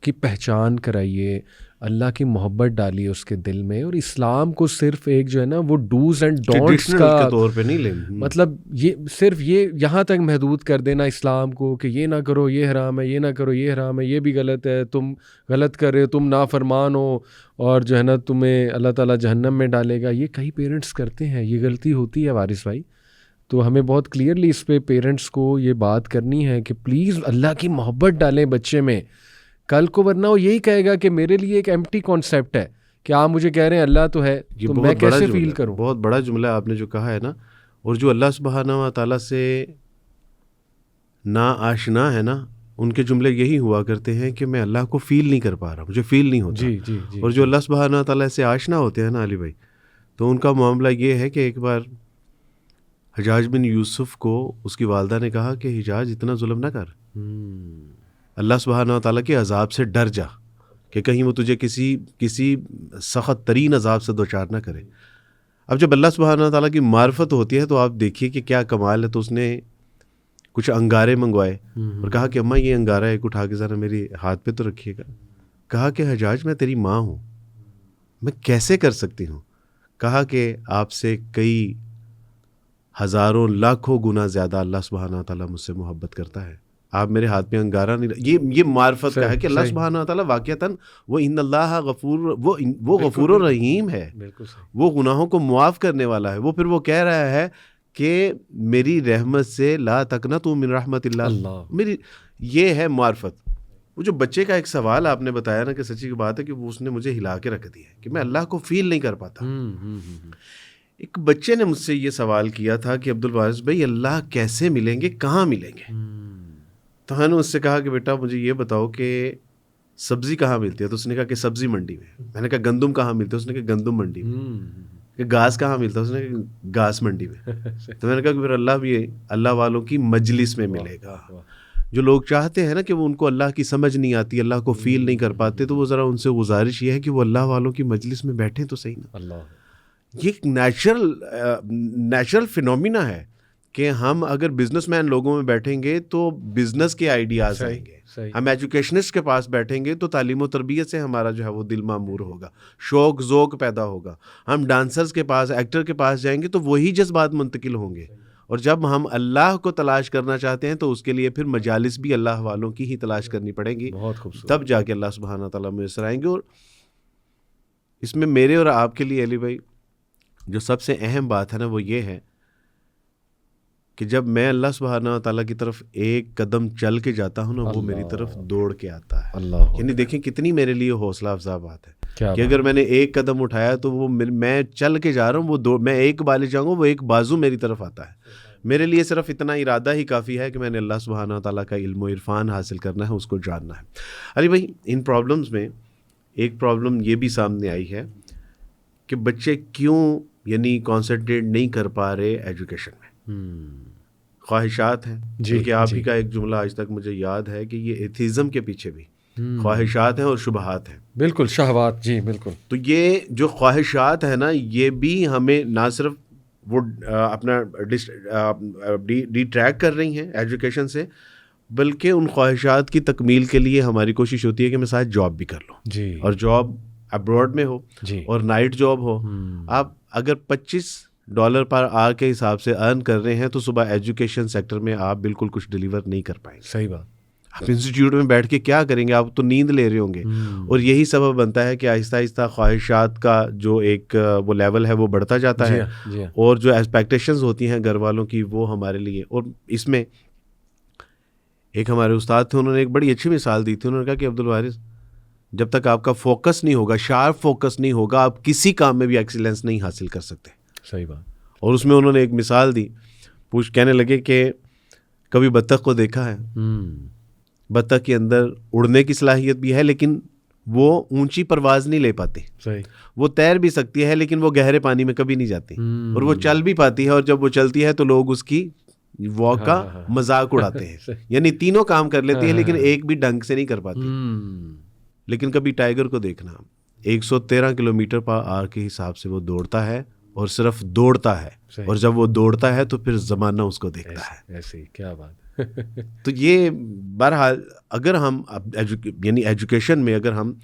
کی پہچان کرائیے, اللہ کی محبت ڈالیے اس کے دل میں, اور اسلام کو صرف ایک جو ہے نا وہ ڈوز اینڈ ڈونٹس کا طور پہ نہیں لیں, مطلب یہ صرف یہ یہاں تک محدود کر دینا اسلام کو کہ یہ نہ کرو یہ حرام ہے, یہ نہ کرو یہ حرام ہے, یہ بھی غلط ہے, تم غلط کر رہے ہو, تم نافرمان ہو, اور جو ہے نا تمہیں اللہ تعالیٰ جہنم میں ڈالے گا. یہ کئی پیرنٹس کرتے ہیں, یہ غلطی ہوتی ہے وارث بھائی. تو ہمیں بہت کلیئرلی اس پہ پیرنٹس کو یہ بات کرنی ہے کہ پلیز اللہ کی محبت ڈالیں بچے میں. کل کو ورنہ وہ یہی کہے گا کہ میرے لیے ایک ایمپٹی کانسیپٹ ہے کہ آپ مجھے کہہ رہے ہیں اللہ تو ہے, تو میں کیسے فیل کروں. بہت بڑا جملہ آپ نے جو کہا ہے نا, اور جو اللہ سبحانہ و تعالیٰ سے نا آشنا ہے نا, ان کے جملے یہی ہوا کرتے ہیں کہ میں اللہ کو فیل نہیں کر پا رہا, مجھے فیل نہیں ہوتا. جی. اور جو اللہ سبحانہ و تعالیٰ سے آشنا ہوتے ہیں نا علی بھائی, تو ان کا معاملہ یہ ہے کہ ایک بار حجاج بن یوسف کو اس کی والدہ نے کہا کہ حجاج اتنا ظلم نہ کر، اللہ سبحانہ و تعالیٰ کے عذاب سے ڈر جا کہ کہیں وہ تجھے کسی سخت ترین عذاب سے دوچار نہ کرے۔ اب جب اللہ سبحانہ و تعالیٰ کی معرفت ہوتی ہے تو آپ دیکھیے کہ کیا کمال ہے۔ تو اس نے کچھ انگارے منگوائے اور کہا کہ اماں یہ انگارہ ایک اٹھا کے ذرا میری ہاتھ پہ تو رکھیے گا۔ کہا کہ حجاج میں تیری ماں ہوں، میں کیسے کر سکتی ہوں؟ کہا کہ آپ سے کئی ہزاروں لاکھوں گنا زیادہ اللہ سبحانہ و تعالیٰ مجھ سے محبت کرتا ہے، آپ میرے ہاتھ میں انگارہ نہیں۔ یہ معرفت کا ہے کہ اللہ سبحانہ و تعالیٰ واقعتاً وہ ان اللہ غفور، وہ غفور و رحیم ہے، وہ گناہوں کو معاف کرنے والا ہے۔ وہ پھر وہ کہہ رہا ہے کہ میری رحمت سے لا تقنطوا من رحمت اللہ، میری یہ ہے معرفت۔ وہ جو بچے کا ایک سوال آپ نے بتایا نا کہ سچی کی بات ہے کہ وہ اس نے مجھے ہلا کے رکھ دیا کہ میں اللہ کو فیل نہیں کر پاتا۔ ایک بچے نے مجھ سے یہ سوال کیا تھا کہ عبد الوارث بھائی اللہ کیسے ملیں گے، کہاں ملیں گے؟ تو میں نے اس سے کہا کہ بیٹا مجھے یہ بتاؤ کہ سبزی کہاں ملتی ہے؟ تو اس نے کہا کہ سبزی منڈی میں۔ میں نے کہا گندم کہاں ملتا ہے؟ اس نے کہا گندم منڈی میں۔ کہ گھاس کہاں ملتا ہے؟ اس نے کہا گھاس منڈی میں۔ تو میں نے کہا کہ پھر اللہ بھی اللہ والوں کی مجلس میں ملے گا۔ جو لوگ چاہتے ہیں نا کہ وہ ان کو اللہ کی سمجھ نہیں آتی، اللہ کو فیل نہیں کر پاتے، تو وہ ذرا ان سے گزارش یہ ہے کہ وہ اللہ والوں کی مجلس میں بیٹھیں تو صحیح نا۔ یہ ایک نیچرل فینومینا ہے کہ ہم اگر بزنس مین لوگوں میں بیٹھیں گے تو بزنس کے آئیڈیاز آئیں گے، ہم ایجوکیشنسٹ کے پاس بیٹھیں گے تو تعلیم و تربیت سے ہمارا جو ہے وہ دل معمور ہوگا، شوق ذوق پیدا ہوگا، ہم ڈانسرز کے پاس، ایکٹر کے پاس جائیں گے تو وہی جذبات منتقل ہوں گے۔ اور جب ہم اللہ کو تلاش کرنا چاہتے ہیں تو اس کے لیے پھر مجالس بھی اللہ والوں کی ہی تلاش کرنی پڑیں گی، تب جا کے اللہ سبحانہ تعالیٰ میسر آئیں گے۔ اور اس میں میرے اور آپ کے لیے علی بھائی جو سب سے اہم بات ہے نا وہ یہ ہے کہ جب میں اللہ سبحانہ تعالیٰ کی طرف ایک قدم چل کے جاتا ہوں نا وہ میری طرف دوڑ کے آتا ہے۔ یعنی دیکھیں کتنی میرے لیے حوصلہ افزا بات ہے کہ اگر میں نے ایک قدم اٹھایا تو وہ میں چل کے جا رہا ہوں، وہ میں ایک بال جاؤں گا وہ ایک بازو میری طرف آتا ہے۔ میرے لیے صرف اتنا ارادہ ہی کافی ہے کہ میں نے اللہ سبحانہ تعالیٰ کا علم و عرفان حاصل کرنا ہے، اس کو جاننا ہے۔ علی بھائی ان پرابلمز میں ایک پرابلم یہ بھی سامنے آئی ہے کہ بچے کیوں یعنی کانسنٹریٹ نہیں کر پا رہے ایجوکیشن میں۔ خواہشات ہیں، کیونکہ آپ ہی کا ایک جملہ آج تک مجھے یاد ہے کہ یہ ایتھیزم کے پیچھے بھی خواہشات ہیں اور شبہات ہیں۔ بالکل، شہوات، جی بالکل۔ تو یہ جو خواہشات ہیں نا یہ بھی ہمیں نہ صرف وہ اپنا ڈیٹریکٹ کر رہی ہیں ایجوکیشن سے، بلکہ ان خواہشات کی تکمیل کے لیے ہماری کوشش ہوتی ہے کہ میں ساتھ جاب بھی کر لوں جی، اور جاب ابراڈ میں ہو جی، اور نائٹ جاب ہو۔ آپ اگر $25 پر آور کے حساب سے ارن کر رہے ہیں تو صبح ایجوکیشن سیکٹر میں آپ بالکل کچھ ڈیلیور نہیں کر پائیں گے۔ صحیح بات۔ آپ انسٹیٹیوٹ میں بیٹھ کے کیا کریں گے؟ آپ تو نیند لے رہے ہوں گے، اور یہی سبب بنتا ہے کہ آہستہ آہستہ خواہشات کا جو ایک وہ لیول ہے وہ بڑھتا جاتا ہے، اور جو ایکسپیکٹیشنز ہوتی ہیں گھر والوں کی وہ ہمارے لیے۔ اور اس میں ایک ہمارے استاد تھے، انہوں نے ایک بڑی اچھی مثال دی تھی۔ انہوں نے کہا کہ عبد الوارث جب تک آپ کا فوکس نہیں ہوگا، شارپ فوکس نہیں ہوگا، آپ کسی کام میں بھی ایکسیلنس نہیں حاصل کر سکتے۔ صحیح بات۔ اور اس میں انہوں نے ایک مثال دی، کہنے لگے کہ کبھی بطخ کو دیکھا ہے؟ بطخ کے اندر اڑنے کی صلاحیت بھی ہے لیکن وہ اونچی پرواز نہیں لے پاتی، وہ تیر بھی سکتی ہے لیکن وہ گہرے پانی میں کبھی نہیں جاتی، اور وہ چل بھی پاتی ہے، اور جب وہ چلتی ہے تو لوگ اس کی واک کا مذاق اڑاتے ہیں۔ یعنی تینوں کام کر لیتی ہے لیکن ایک بھی ڈھنگ سے نہیں کر پاتی۔ لیکن کبھی ٹائیگر کو دیکھنا، 113 کلومیٹر پر آور کے حساب سے وہ دوڑتا ہے، اور صرف دوڑتا ہے، اور جب وہ دوڑتا ہے تو پھر زمانہ اس کو دیکھتا ہے۔ ایسے کیا بات۔ تو یہ بہرحال اگر ہم یعنی ایجوکیشن میں اگر ہم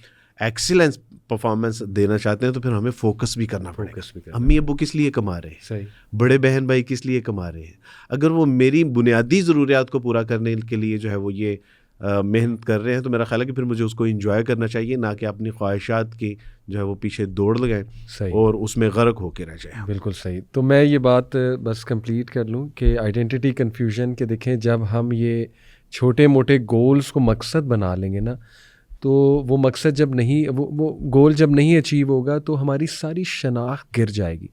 ایکسیلنس پرفارمنس دینا چاہتے ہیں تو پھر ہمیں فوکس بھی کرنا پڑے گا۔ امی ابو کس لیے کما رہے ہیں، بڑے بہن بھائی کس لیے کما رہے ہیں؟ اگر وہ میری بنیادی ضروریات کو پورا کرنے کے لیے جو ہے وہ یہ محنت کر رہے ہیں تو میرا خیال ہے کہ پھر مجھے اس کو انجوائے کرنا چاہیے، نہ کہ اپنی خواہشات کی جو ہے وہ پیچھے دوڑ لگائیں اور اس میں غرق ہو کے رہ جائیں۔ بالکل صحیح۔ تو میں یہ بات بس کمپلیٹ کر لوں کہ آئیڈینٹی کنفیوژن کے دیکھیں جب ہم یہ چھوٹے موٹے گولز کو مقصد بنا لیں گے نا تو وہ مقصد جب نہیں، وہ گول جب نہیں اچیو ہوگا تو ہماری ساری شناخت گر جائے گی،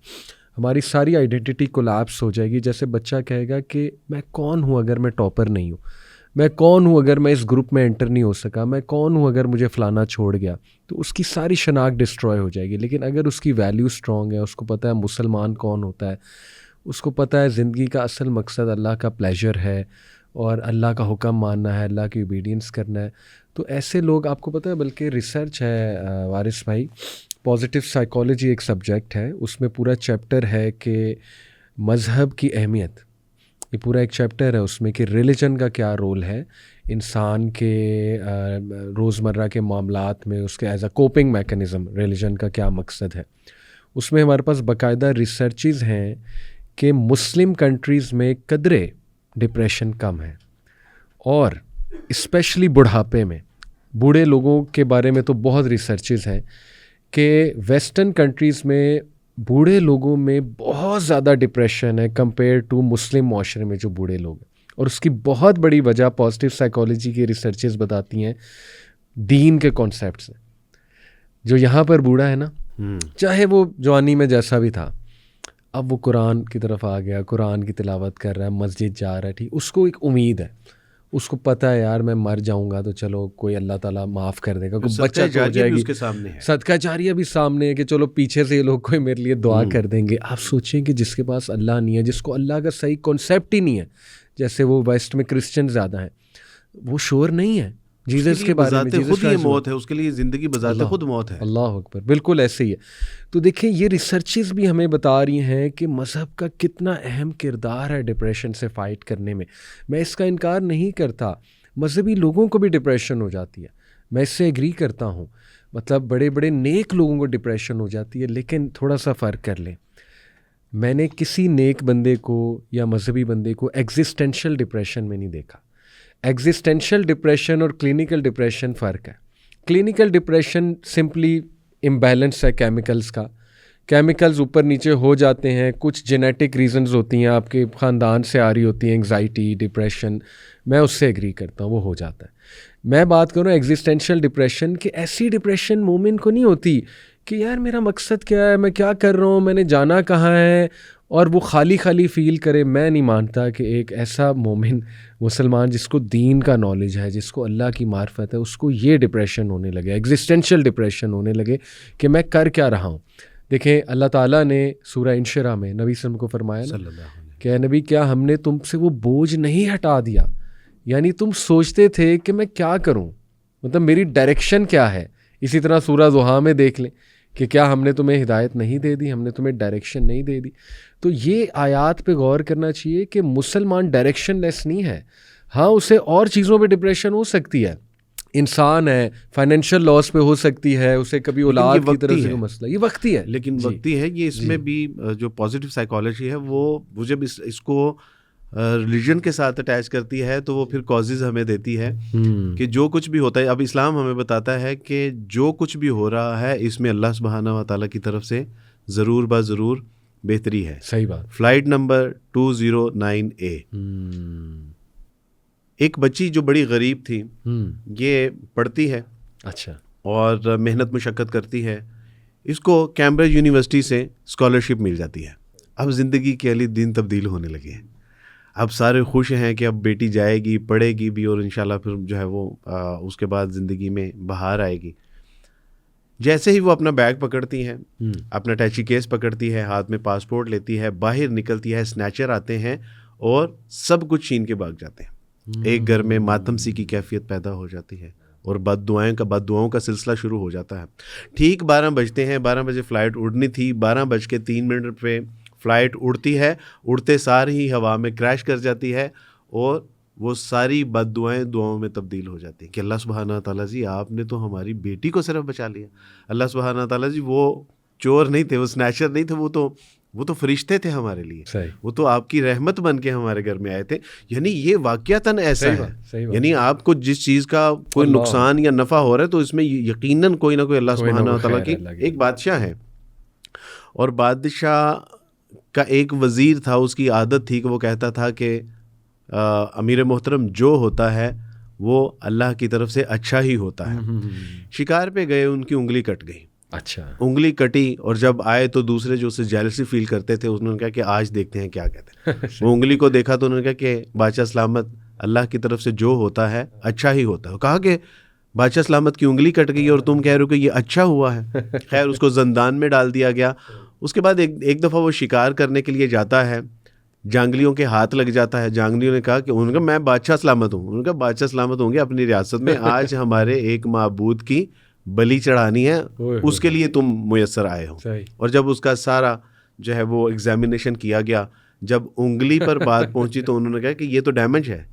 ہماری ساری آئیڈینٹی کولیپس ہو جائے گی۔ جیسے بچہ کہے گا کہ میں کون ہوں اگر میں ٹاپر نہیں ہوں، میں کون ہوں اگر میں اس گروپ میں انٹر نہیں ہو سکا، میں کون ہوں اگر مجھے فلانا چھوڑ گیا، تو اس کی ساری شناخت ڈسٹروائے ہو جائے گی۔ لیکن اگر اس کی ویلیو اسٹرانگ ہے، اس کو پتہ ہے مسلمان کون ہوتا ہے، اس کو پتہ ہے زندگی کا اصل مقصد اللہ کا پلیجر ہے اور اللہ کا حکم ماننا ہے, اللہ کی اوبیڈینس کرنا ہے. تو ایسے لوگ, آپ کو پتہ ہے بلکہ ریسرچ ہے وارث بھائی, پازیٹیو سائیکالوجی ایک سبجیکٹ ہے, اس میں پورا چیپٹر ہے کہ مذہب کی اہمیت. یہ پورا ایک چیپٹر ہے اس میں کہ ریلیجن کا کیا رول ہے انسان کے روزمرہ کے معاملات میں, اس کے as a coping mechanism religion کا کیا مقصد ہے. اس میں ہمارے پاس باقاعدہ ریسرچز ہیں کہ مسلم کنٹریز میں قدرے ڈپریشن کم ہے, اور اسپیشلی بڑھاپے میں, بوڑھے لوگوں کے بارے میں تو بہت ریسرچز ہیں کہ ویسٹرن کنٹریز میں بوڑھے لوگوں میں بہت زیادہ ڈپریشن ہے کمپیئر ٹو مسلم معاشرے میں جو بوڑھے لوگ ہیں. اور اس کی بہت بڑی وجہ پازیٹیو سائیکالوجی کی ریسرچز بتاتی ہیں دین کے کانسیپٹس ہیں. جو یہاں پر بوڑھا ہے نا, چاہے وہ جوانی میں جیسا بھی تھا, اب وہ قرآن کی طرف آ گیا, قرآن کی تلاوت کر رہا ہے, مسجد جا رہا ہے, ٹھیک, اس کو ایک امید ہے, اس کو پتہ ہے یار میں مر جاؤں گا تو چلو کوئی اللہ تعالیٰ معاف کر دے گا, کوئی بچہ ہو جائے گی, صدقہ جاریہ بھی سامنے ہے کہ چلو پیچھے سے یہ لوگ کوئی میرے لیے دعا کر دیں گے. آپ سوچیں کہ جس کے پاس اللہ نہیں ہے, جس کو اللہ کا صحیح کانسیپٹ ہی نہیں ہے, جیسے وہ ویسٹ میں کرسچن زیادہ ہیں, وہ شور نہیں ہے جیزس کے بارے میں, خود یہ موت ہے اس کے لیے, زندگی بذات خود موت ہے. اللہ اکبر, بالکل ایسے ہی ہے. تو دیکھیں یہ ریسرچز بھی ہمیں بتا رہی ہیں کہ مذہب کا کتنا اہم کردار ہے ڈپریشن سے فائٹ کرنے میں. میں اس کا انکار نہیں کرتا, مذہبی لوگوں کو بھی ڈپریشن ہو جاتی ہے, میں اس سے ایگری کرتا ہوں, مطلب بڑے بڑے نیک لوگوں کو ڈپریشن ہو جاتی ہے. لیکن تھوڑا سا فرق کر لیں, میں نے کسی نیک بندے کو یا مذہبی بندے کو ایگزسٹینشل ڈپریشن میں نہیں دیکھا. ایگزسٹینشل ڈپریشن اور کلینکل ڈپریشن فرق ہے. کلینکل ڈپریشن سمپلی امبیلنس ہے کیمیکلز کا, کیمیکلز اوپر نیچے ہو جاتے ہیں, کچھ جینیٹک ریزنز ہوتی ہیں, آپ کے خاندان سے آ رہی ہوتی ہیں, انگزائٹی, ڈپریشن, میں اس سے ایگری کرتا ہوں, وہ ہو جاتا ہے. میں بات کروں ایگزسٹینشل ڈپریشن کہ ایسی ڈپریشن مومن کو نہیں ہوتی کہ یار میرا مقصد کیا ہے, میں کیا کر رہا ہوں, میں نے جانا کہاں ہے, اور وہ خالی خالی فیل کرے. میں نہیں مانتا کہ ایک ایسا مومن مسلمان جس کو دین کا نالج ہے, جس کو اللہ کی معرفت ہے, اس کو یہ ڈپریشن ہونے لگے, ایگزسٹینشل ڈپریشن ہونے لگے کہ میں کر کیا رہا ہوں. دیکھیں اللہ تعالیٰ نے سورہ انشراح میں نبی صلی اللہ علیہ وسلم کو فرمایا نا کہ اے نبی کیا ہم نے تم سے وہ بوجھ نہیں ہٹا دیا, یعنی تم سوچتے تھے کہ میں کیا کروں, مطلب میری ڈائریکشن کیا ہے. اسی طرح سورہ ضحیٰ میں دیکھ لیں کہ کیا ہم نے تمہیں ہدایت نہیں دے دی, ہم نے تمہیں ڈائریکشن نہیں دے دی. تو یہ آیات پہ غور کرنا چاہیے کہ مسلمان ڈائریکشن لیس نہیں ہے. ہاں اسے اور چیزوں پہ ڈپریشن ہو سکتی ہے, انسان ہے, فائنینشیل لاس پہ ہو سکتی ہے, اسے کبھی اولاد کی طرف سے مسئلہ, یہ وقتی ہے, لیکن وقتی ہے. یہ اس میں بھی جو پازیٹیو سائیکالوجی ہے وہ جب اس کو ریلیجن کے ساتھ اٹیچ کرتی ہے تو وہ پھر کازز ہمیں دیتی ہے کہ جو کچھ بھی ہوتا ہے, اب اسلام ہمیں بتاتا ہے کہ جو کچھ بھی ہو رہا ہے اس میں اللہ سبحانہ و تعالیٰ کی طرف سے ضرور ضرور بہتری ہے. صحیح بات. فلائٹ نمبر 209A, ایک بچی جو بڑی غریب تھی, یہ پڑھتی ہے, اچھا, اور محنت مشقت کرتی ہے, اس کو کیمبرج یونیورسٹی سے اسکالرشپ مل جاتی ہے. اب زندگی کے علی دن تبدیل ہونے لگے ہیں, اب سارے خوش ہیں کہ اب بیٹی جائے گی, پڑھے گی بھی, اور انشاءاللہ پھر جو ہے وہ اس کے بعد زندگی میں بہار آئے گی. جیسے ہی وہ اپنا بیگ پکڑتی ہیں, اپنا ٹیچی کیس پکڑتی ہے, ہاتھ میں پاسپورٹ لیتی ہے, باہر نکلتی ہے, اسنیچر آتے ہیں اور سب کچھ چھین کے بھاگ جاتے ہیں. ایک گھر میں ماتم سی کی کیفیت پیدا ہو بد دعاؤں کا سلسلہ شروع ہو جاتا ہے. ٹھیک 12 بجتے ہیں, 12 بجے فلائٹ اڑنی تھی, 12:03 پہ فلائٹ اڑتی ہے, اڑتے سار ہی ہوا میں کریش کر جاتی ہے, اور وہ ساری بد دعائیں دعاؤں میں تبدیل ہو جاتی ہیں کہ اللہ سبحانہ تعالیٰ جی آپ نے تو ہماری بیٹی کو صرف بچا لیا. اللہ سبحانہ تعالیٰ جی وہ چور نہیں تھے, وہ سنیچر نہیں تھے, وہ تو فرشتے تھے ہمارے لیے, وہ تو آپ کی رحمت بن کے ہمارے گھر میں آئے تھے. یعنی یہ واقعتاً ایسا ہے, یعنی آپ کو جس چیز کا کوئی نقصان یا نفع ہو رہا ہے تو اس میں یقیناً کوئی نہ کوئی اللہ سبحانہ تعالیٰ کی ایک بادشاہ ہے. اور بادشاہ کا ایک وزیر تھا, اس کی عادت تھی کہ وہ کہتا تھا کہ امیر محترم جو ہوتا ہے وہ اللہ کی طرف سے اچھا ہی ہوتا ہے. شکار پہ گئے, ان کی انگلی کٹ گئی. اچھا, انگلی کٹی, اور جب آئے تو دوسرے جو اسے جیلسی فیل کرتے تھے انہوں نے کہا کہ آج دیکھتے ہیں کیا کہتے ہیں. وہ انگلی کو دیکھا تو انہوں نے کہا کہ بادشاہ سلامت, اللہ کی طرف سے جو ہوتا ہے اچھا ہی ہوتا ہے. کہا کہ بادشاہ سلامت کی انگلی کٹ گئی اور تم کہہ رہے ہو کہ یہ اچھا ہوا ہے. خیر اس کو زندان میں ڈال دیا گیا. اس کے بعد ایک دفعہ وہ شکار کرنے کے لیے جاتا ہے جانگلیوں کے ہاتھ لگ جاتا ہے. جانگلیوں نے کہا کہ ان کا میں بادشاہ سلامت ہوں. ان کا بادشاہ سلامت ہوں گے اپنی ریاست میں, آج ہمارے ایک معبود کی بلی چڑھانی ہے, اس کے لیے تم میسر آئے ہو. اور جب اس کا سارا جو ہے وہ ایگزامینیشن کیا گیا, جب انگلی پر بات پہنچی تو انہوں نے کہا کہ یہ تو ڈیمیج ہے,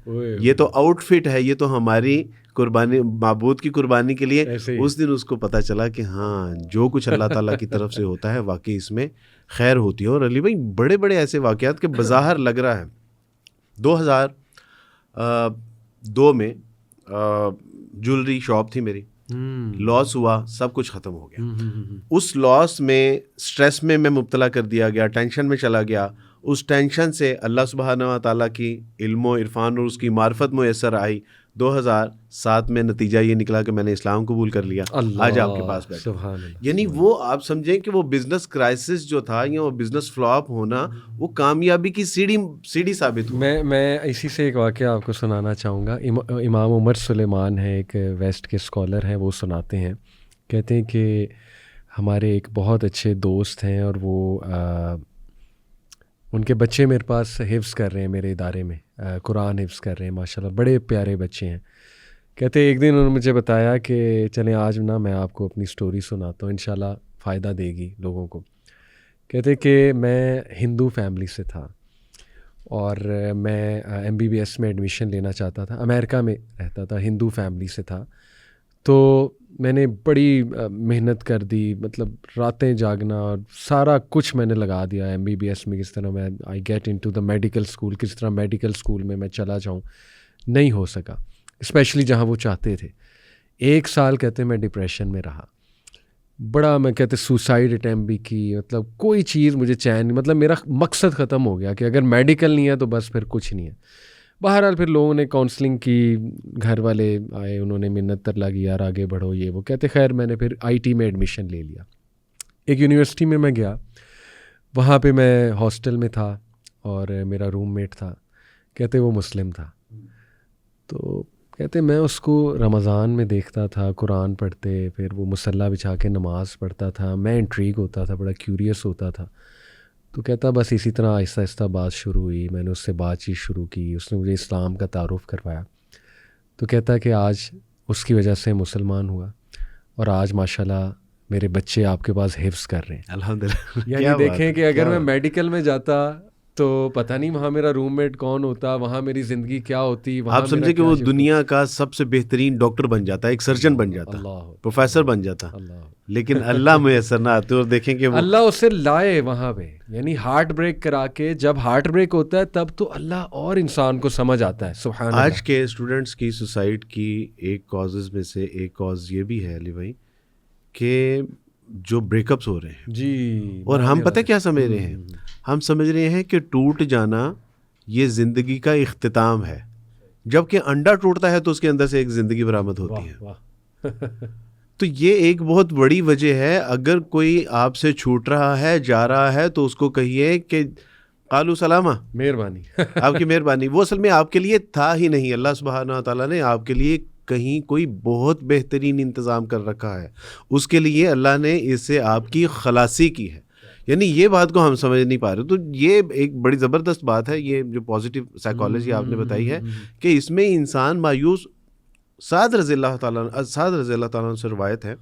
یہ تو آؤٹ فٹ ہے, یہ تو ہماری قربانی معبود کی قربانی کے لیے. اس دن اس کو پتہ چلا کہ ہاں جو کچھ اللہ تعالیٰ کی طرف سے ہوتا ہے واقعی اس میں خیر ہوتی ہے. اور علی بھائی بڑے بڑے ایسے واقعات کے بظاہر لگ رہا ہے 2002 میں جولری شاپ تھی میری, لاس ہوا, سب کچھ ختم ہو گیا. اس لاس میں سٹریس میں مبتلا کر دیا گیا, ٹینشن میں چلا گیا. اس ٹینشن سے اللہ سبحانہ و تعالیٰ کی علم و عرفان اور اس کی معرفت میسر آئی. 2007 میں نتیجہ یہ نکلا کہ میں نے اسلام قبول کر لیا, آج آپ کے پاس بیٹھا. یعنی وہ آپ سمجھیں کہ وہ بزنس کرائسس جو تھا یا وہ بزنس فلاپ ہونا وہ کامیابی کی سیڑھی ثابت ہوا. میں اسی سے ایک واقعہ آپ کو سنانا چاہوں گا. امام عمر سلیمان ہے, ایک ویسٹ کے اسکالر ہیں, وہ سناتے ہیں, کہتے ہیں کہ ہمارے ایک بہت اچھے دوست ہیں اور وہ ان کے بچے میرے پاس حفظ کر رہے ہیں میرے ادارے میں, قرآن حفظ کر رہے ہیں ماشاء اللہ, بڑے پیارے بچے ہیں. کہتے ایک دن انہوں نے مجھے بتایا کہ چلیں آج نا میں آپ کو اپنی سٹوری سناتا ہوں, انشاءاللہ فائدہ دے گی لوگوں کو. کہتے کہ میں ہندو فیملی سے تھا اور میں MBBS میں ایڈمیشن لینا چاہتا تھا, امریکہ میں رہتا تھا, ہندو فیملی سے تھا. تو میں نے بڑی محنت کر دی, مطلب راتیں جاگنا اور سارا کچھ میں نے لگا دیا MBBS میں, کس طرح میں I get into the medical school, کس طرح میڈیکل اسکول میں چلا جاؤں. نہیں ہو سکا, اسپیشلی جہاں وہ چاہتے تھے. 1 سال کہتے میں ڈپریشن میں رہا, بڑا میں کہتے سوسائڈ اٹیمپٹ بھی کی, مطلب کوئی چیز مجھے چین نہیں, مطلب میرا مقصد ختم ہو گیا کہ اگر میڈیکل نہیں ہے تو بس پھر کچھ نہیں ہے. بہرحال پھر لوگوں نے کاؤنسلنگ کی, گھر والے آئے, انہوں نے منت ترلا کی یار آگے بڑھو یہ وہ. کہتے خیر میں نے پھر IT میں ایڈمیشن لے لیا. ایک یونیورسٹی میں گیا, وہاں پہ میں ہاسٹل میں تھا اور میرا روم میٹ تھا. کہتے وہ مسلم تھا. تو کہتے میں اس کو رمضان میں دیکھتا تھا قرآن پڑھتے, پھر وہ مصلی بچھا کے نماز پڑھتا تھا, میں انٹریگ ہوتا تھا, بڑا کیوریس ہوتا تھا. تو کہتا بس اسی طرح آہستہ آہستہ بات شروع ہوئی, میں نے اس سے بات چیت شروع کی, اس نے مجھے اسلام کا تعارف کروایا. تو کہتا کہ آج اس کی وجہ سے مسلمان ہوا اور آج ماشاءاللہ میرے بچے آپ کے پاس حفظ کر رہے ہیں الحمدللہ. یعنی دیکھیں کہ اگر میں میڈیکل میں جاتا تو پتہ نہیں وہاں میرا روم میٹ کون ہوتا, وہاں میری زندگی کیا ہوتی. آپ سمجھے کہ وہ دنیا کا سب سے بہترین ڈاکٹر بن جاتا, ایک سرجن بن جاتا, پروفیسر بن جاتا, لیکن اللہ میسر نہ آتے. اور دیکھیں کہ اللہ اسے لائے وہاں پہ, یعنی ہارٹ بریک کرا کے. جب ہارٹ بریک ہوتا ہے تب تو اللہ اور انسان کو سمجھ آتا ہے. سبحان اللہ. آج کے اسٹوڈنٹس کی سوسائڈ کی ایک کازز میں سے ایک کاز یہ بھی ہے علی بھائی کہ جو بریک اپس ہو رہے ہیں جی, اور ہم پتہ کیا سمجھ رہے ہیں, ہم سمجھ رہے ہیں کہ ٹوٹ جانا یہ زندگی کا اختتام ہے, جبکہ انڈا ٹوٹتا ہے تو اس کے اندر سے ایک زندگی برآمد ہوتی ہے. تو یہ ایک بہت بڑی وجہ ہے. اگر کوئی آپ سے چھوٹ رہا ہے, جا رہا ہے, تو اس کو کہیے کہ قالو سلامہ, مہربانی, آپ کی مہربانی. وہ اصل میں آپ کے لیے تھا ہی نہیں, اللہ سبحانہ و تعالیٰ نے آپ کے لیے کہیں کوئی بہت بہترین انتظام کر رکھا ہے. اس کے لیے اللہ نے اس سے آپ کی خلاصی کی ہے. یعنی یہ بات کو ہم سمجھ نہیں پا رہے. تو یہ ایک بڑی زبردست بات ہے, یہ جو پازیٹیو سائیکالوجی آپ نے بتائی ہے کہ اس میں انسان مایوس. سعد رضی اللہ تعالیٰ سے روایت ہے,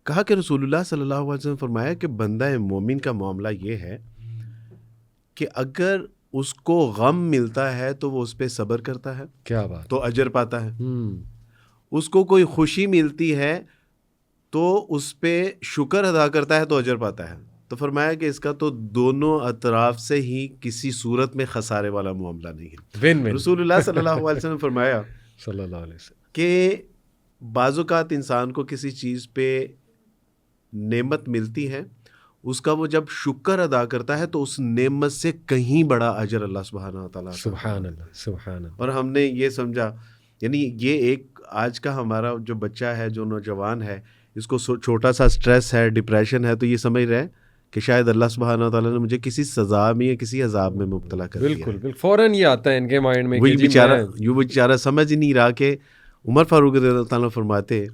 کہا کہ رسول اللہ صلی اللہ علیہ وسلم فرمایا کہ بندہ مومن کا معاملہ یہ ہے کہ اگر اس کو غم ملتا ہے تو وہ اس پہ صبر کرتا ہے, کیا بات, تو اجر پاتا ہے. اس کو کوئی خوشی ملتی ہے تو اس پہ شکر ادا کرتا ہے تو اجر پاتا ہے. تو فرمایا کہ اس کا تو دونوں اطراف سے ہی کسی صورت میں خسارے والا معاملہ نہیں ہے. رسول اللہ صلی اللہ علیہ وسلم فرمایا صلی اللہ علیہ وسلم کہ بعض اوقات انسان کو کسی چیز پہ نعمت ملتی ہے, اس کا وہ جب شکر ادا کرتا ہے تو اس نعمت سے کہیں بڑا اجر اللہ سبحانہ تعالیٰ. سبحان اللہ, سبحان اللہ. اور ہم نے یہ سمجھا, یعنی یہ ایک آج کا ہمارا جو بچہ ہے, جو نوجوان ہے, اس کو چھوٹا سا سٹریس ہے, ڈپریشن ہے, تو یہ سمجھ رہے ہیں کہ شاید اللہ سبحانہ تعالیٰ نے مجھے کسی سزا میں یا کسی عذاب میں مبتلا کر دیا. بالکل فوراً یہ آتا ہے ان کے مائنڈ میں. وہی بیچارہ سمجھ نہیں رہا کہ عمر فاروق رضی اللہ تعالیٰ فرماتے,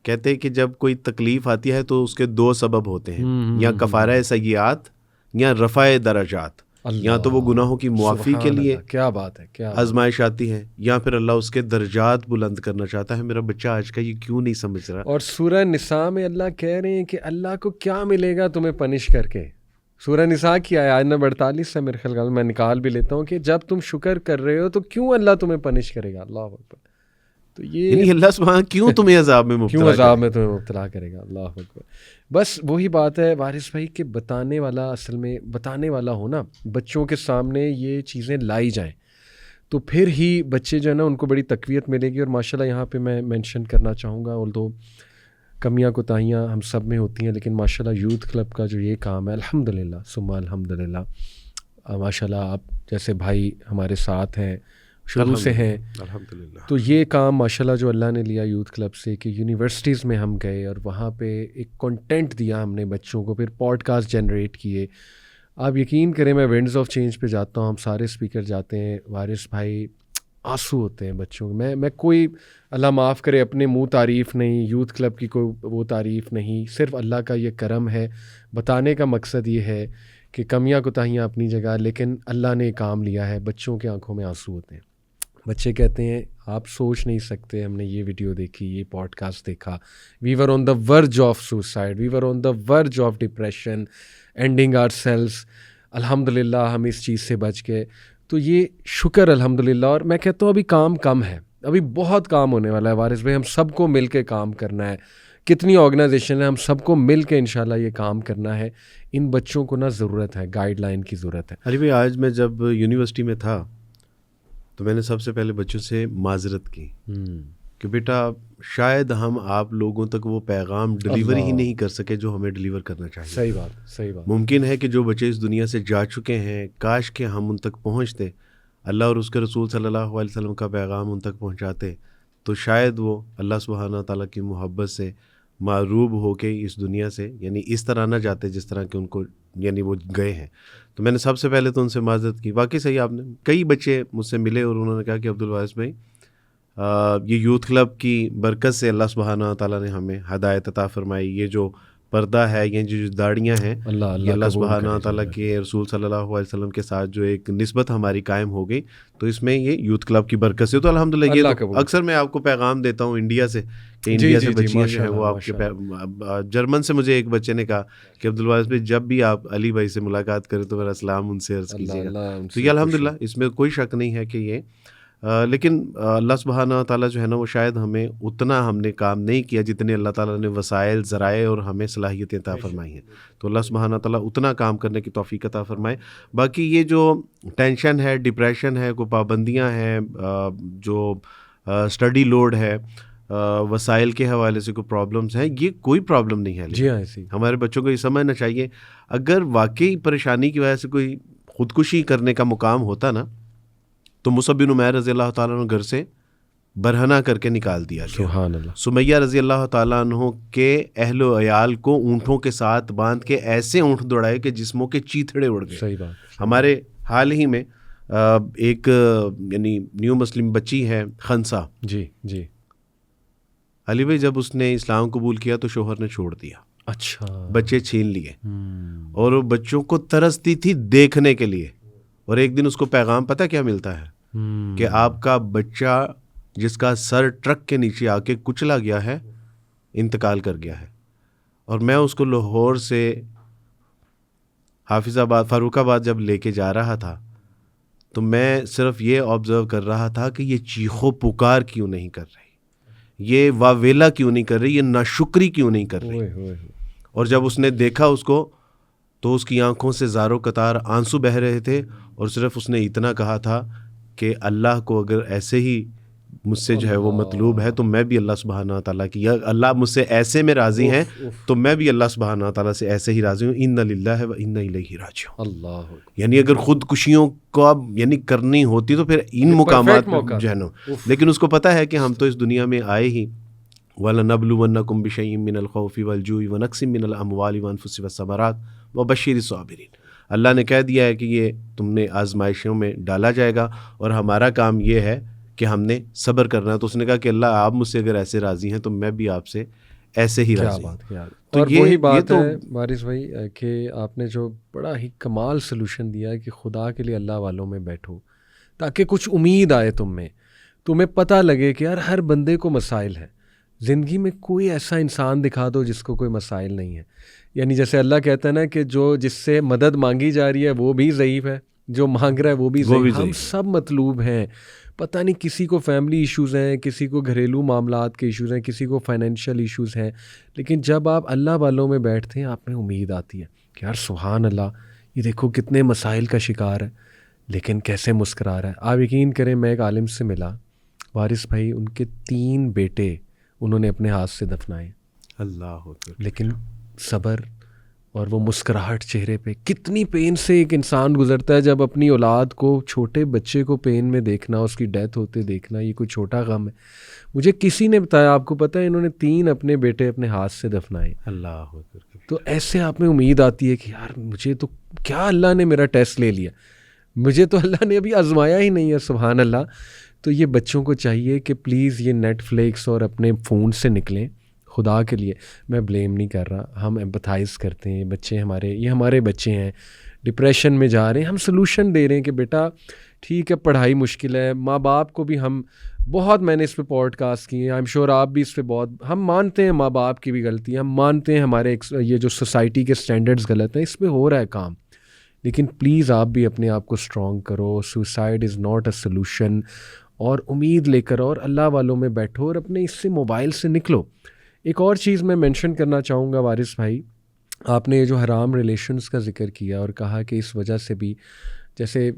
کہتے کہ جب کوئی تکلیف آتی ہے تو اس کے 2 سبب ہوتے ہیں, یا کفارہ سیئات یا رفع درجات. یا تو وہ گناہوں کی معافی کے لیے کیا بات ہے، کیا آزمائش آتی ہے، یا پھر اللہ اس کے درجات بلند کرنا چاہتا ہے. میرا بچہ آج کا یہ کیوں نہیں سمجھ رہا. اور سورہ نساء میں اللہ کہہ رہے ہیں کہ اللہ کو کیا ملے گا تمہیں پنش کر کے. سورہ نساء کی آیت نمبر 48 سے میرے خیال میں نکال بھی لیتا ہوں کہ جب تم شکر کر رہے ہو تو کیوں اللہ تمہیں پنش کرے گا. اللہ اکبر. تو یہ یعنی اللہ سبحانہ کیوں تمہیں عذاب میں کیوں عذاب میں تمہیں مبتلا کرے گا. اللہ اکبر. بس وہی بات ہے وارث بھائی کہ بتانے والا اصل میں بتانے والا ہو نا، بچوں کے سامنے یہ چیزیں لائی جائیں تو پھر ہی بچے جو ہے نا ان کو بڑی تقویت ملے گی. اور ماشاءاللہ یہاں پہ میں مینشن کرنا چاہوں گا، although کمیاں کوتاہیاں ہم سب میں ہوتی ہیں، لیکن ماشاءاللہ یوتھ کلب کا جو یہ کام ہے الحمدللہ ثم الحمدللہ، ماشاءاللہ آپ جیسے بھائی ہمارے ساتھ ہیں شروع سے ہیں الحمدللہ. تو یہ کام ماشاءاللہ جو اللہ نے لیا یوتھ کلب سے کہ یونیورسٹیز میں ہم گئے اور وہاں پہ ایک کنٹینٹ دیا ہم نے بچوں کو، پھر پوڈ کاسٹ جنریٹ کیے. آپ یقین کریں میں ونڈز آف چینج پہ جاتا ہوں، ہم سارے اسپیکر جاتے ہیں، وارث بھائی آنسو ہوتے ہیں بچوں کے. میں کوئی اللہ معاف کرے اپنے منہ تعریف نہیں، یوتھ کلب کی کوئی وہ تعریف نہیں، صرف اللہ کا یہ کرم ہے. بتانے کا مقصد یہ ہے کہ کمیاں کوتاہیاں اپنی جگہ، لیکن اللہ نے کام لیا ہے. بچوں کے آنکھوں میں آنسو ہوتے ہیں. بچے کہتے ہیں آپ سوچ نہیں سکتے، ہم نے یہ ویڈیو دیکھی، یہ پوڈ کاسٹ دیکھا، we were on the verge of suicide, we were on the verge of depression, ending ourselves. الحمدللہ ہم اس چیز سے بچ گئے. تو یہ شکر الحمدللہ. اور میں کہتا ہوں ابھی کام کم ہے، ابھی بہت کام ہونے والا ہے وارث بھائی. ہم سب کو مل کے کام کرنا ہے. کتنی آرگنائزیشن ہے، ہم سب کو مل کے انشاءاللہ یہ کام کرنا ہے. ان بچوں کو نا ضرورت ہے، گائیڈ لائن کی ضرورت ہے. علی بھائی آج میں جب یونیورسٹی میں تھا تو میں نے سب سے پہلے بچوں سے معذرت کی کہ بیٹا شاید ہم آپ لوگوں تک وہ پیغام ڈلیور ہی نہیں کر سکے جو ہمیں ڈلیور کرنا چاہیے. صحیح بات، صحیح بات. ممکن ہے کہ جو بچے اس دنیا سے جا چکے ہیں کاش کہ ہم ان تک پہنچتے، اللہ اور اس کے رسول صلی اللہ علیہ وسلم کا پیغام ان تک پہنچاتے تو شاید وہ اللہ سبحانہ تعالیٰ کی محبت سے معروب ہو کے اس دنیا سے یعنی اس طرح نہ جاتے جس طرح کہ ان کو یعنی وہ گئے ہیں. تو میں نے سب سے پہلے تو ان سے معذرت کی. واقعی صحیح آپ نے، کئی بچے مجھ سے ملے اور انہوں نے کہا کہ عبدالوارث بھائی یہ یوتھ کلب کی برکت سے اللہ سبحانہ تعالیٰ نے ہمیں ہدایت عطا فرمائی. یہ جو پردہ ہے، یہ جو داڑیاں ہیں، یہ اللہ سبحانہ تعالیٰ کے رسول صلی اللہ علیہ وسلم کے ساتھ جو ایک نسبت ہماری قائم ہو گئی تو اس میں یہ یوتھ کلب کی برکت سے. تو الحمدللہ یہ اکثر میں آپ کو پیغام دیتا ہوں انڈیا سے کہ انڈیا سے بچیاں جو ہیں وہ آپ کے جرمن سے مجھے ایک بچے نے کہا کہ عبدالوارث بھائی جب بھی آپ علی بھائی سے ملاقات کریں تو میرا سلام ان سے عرض کیجیے گا. تو یہ الحمدللہ اس میں کوئی شک نہیں ہے کہ یہ لیکن اللہ سبحانہ تعالیٰ جو ہے نا وہ شاید ہمیں اتنا ہم نے کام نہیں کیا جتنے اللہ تعالیٰ نے وسائل، ذرائع اور ہمیں صلاحیتیں عطا فرمائی ہیں. تو اللہ سبحانہ تعالیٰ اتنا کام کرنے کی توفیق عطا فرمائے. باقی یہ جو ٹینشن ہے، ڈپریشن ہے، کوئی پابندیاں ہیں، جو اسٹڈی لوڈ ہے، وسائل کے حوالے سے کوئی پرابلمس ہیں، یہ کوئی پرابلم نہیں ہے. جی ہاں، ہمارے بچوں کو یہ سمجھنا چاہیے اگر واقعی پریشانی کی وجہ سے کوئی خودکشی کرنے کا مقام ہوتا نا تو مصعب بن عمیر رضی اللہ تعالیٰ عنہ گھر سے برہنہ کر کے نکال دیا گیا. سبحان اللہ. سمیہ رضی اللہ تعالیٰ عنہ کے اہل و عیال کو اونٹوں کے ساتھ باندھ کے ایسے اونٹ دوڑائے کہ جسموں کے چیتھڑے اڑ گئے. صحیح بات. ہمارے حال ہی میں ایک یعنی نیو مسلم بچی ہے خنسا. جی جی. علی بھائی جب اس نے اسلام قبول کیا تو شوہر نے چھوڑ دیا. اچھا. بچے چھین لیے اور وہ بچوں کو ترستی تھی دیکھنے کے لیے. اور ایک دن اس کو پیغام پتہ کیا ملتا ہے کہ آپ کا بچہ جس کا سر ٹرک کے نیچے آ کے کچلا گیا ہے انتقال کر گیا ہے. اور میں اس کو لاہور سے حافظ آباد، فاروق آباد جب لے کے جا رہا تھا تو میں صرف یہ آبزرو کر رہا تھا کہ یہ چیخو پکار کیوں نہیں کر رہی، یہ واویلا کیوں نہیں کر رہی، یہ ناشکری کیوں نہیں کر رہی. اور جب اس نے دیکھا اس کو تو اس کی آنکھوں سے زاروں قطار آنسو بہہ رہے تھے اور صرف اس نے اتنا کہا تھا کہ اللہ کو اگر ایسے ہی مجھ سے جو ہے وہ مطلوب ہے تو میں بھی اللہ سبحانہ تعالیٰ کی، یا اللہ مجھ سے ایسے میں راضی ہیں تو میں بھی اللہ سبحانہ تعالیٰ سے ایسے ہی راضی ہوں. انا للہ و انا الیہ راجعون. اللہ. یعنی اگر خودکشیوں کو اب یعنی کرنی ہوتی تو پھر ان مقامات جو ہے نا، لیکن اس کو پتہ ہے کہ ہم تو اس دنیا میں آئے ہی وَلَنَبْلُوَنَّكُمْ بِشَيْءٍ مِّنَ الْخَوْفِ وَالْجُوعِ وَنَقْصٍ مِّنَ الْأَمْوَالِ وَالْأَنفُسِ وَالثَّمَرَاتِ وَبَشِّرِ الصَّابِرِينَ. اللہ نے کہہ دیا ہے کہ یہ تم نے آزمائشوں میں ڈالا جائے گا اور ہمارا کام یہ ہے کہ ہم نے صبر کرنا ہے. تو اس نے کہا کہ اللہ آپ مجھ سے اگر ایسے راضی ہیں تو میں بھی آپ سے ایسے ہی کیا راضی. بات کیا. اور وہی بات ہے وارث بھائی کہ آپ نے جو بڑا ہی کمال سلوشن دیا ہے کہ خدا کے لیے اللہ والوں میں بیٹھو تاکہ کچھ امید آئے تم میں, تمہیں پتہ لگے کہ یار ہر بندے کو مسائل ہے زندگی میں, کوئی ایسا انسان دکھا دو جس کو کوئی مسائل نہیں ہے. یعنی جیسے اللہ کہتا ہے نا کہ جو جس سے مدد مانگی جا رہی ہے وہ بھی ضعیف ہے, جو مانگ رہا ہے وہ بھی ضعیف. ہم سب مطلوب ہیں. پتہ نہیں کسی کو فیملی ایشوز ہیں, کسی کو گھریلو معاملات کے ایشوز ہیں, کسی کو فائنینشیل ایشوز ہیں, لیکن جب آپ اللہ والوں میں بیٹھتے ہیں آپ میں امید آتی ہے کہ یار سبحان اللہ, یہ دیکھو کتنے مسائل کا شکار ہے لیکن کیسے مسکرا رہا ہے. آپ یقین کریں میں ایک عالم سے ملا وارث بھائی, ان کے 3 بیٹے انہوں نے اپنے ہاتھ سے دفنائے. اللہ, لیکن صبر اور وہ مسکراہٹ چہرے پہ. کتنی پین سے ایک انسان گزرتا ہے جب اپنی اولاد کو, چھوٹے بچے کو پین میں دیکھنا, اس کی ڈیتھ ہوتے دیکھنا, یہ کوئی چھوٹا غم ہے. مجھے کسی نے بتایا, آپ کو پتہ ہے انہوں نے 3 اپنے بیٹے اپنے ہاتھ سے دفنائے. اللہ. تو ایسے آپ میں امید آتی ہے کہ یار مجھے تو کیا اللہ نے میرا ٹیسٹ لے لیا, مجھے تو اللہ نے ابھی آزمایا ہی نہیں ہے. سبحان اللہ. تو یہ بچوں کو چاہیے کہ پلیز یہ نیٹ فلکس اور اپنے فون سے نکلیں. خدا کے لیے میں بلیم نہیں کر رہا, ہم ایمپتھائز کرتے ہیں. بچے ہمارے, یہ ہمارے بچے ہیں, ڈپریشن میں جا رہے ہیں, ہم سلوشن دے رہے ہیں کہ بیٹا ٹھیک ہے پڑھائی مشکل ہے. ماں باپ کو بھی ہم بہت, میں نے اس پہ پوڈ کاسٹ کیے ہیں, آئی ایم شیور آپ بھی اس پہ بہت, ہم مانتے ہیں ماں باپ کی بھی غلطی ہے, ہم مانتے ہیں ہمارے یہ جو سوسائٹی کے سٹینڈرڈز غلط ہیں, اس پہ ہو رہا ہے کام. لیکن پلیز آپ بھی اپنے آپ کو اسٹرانگ کرو. Suicide is not a solution. اور امید لے کر اور اللہ والوں میں بیٹھو اور اپنے اس سے موبائل سے نکلو. ایک اور چیز میں مینشن کرنا چاہوں گا وارث بھائی, آپ نے یہ جو حرام ریلیشنز کا ذکر کیا اور کہا کہ اس وجہ سے بھی جیسے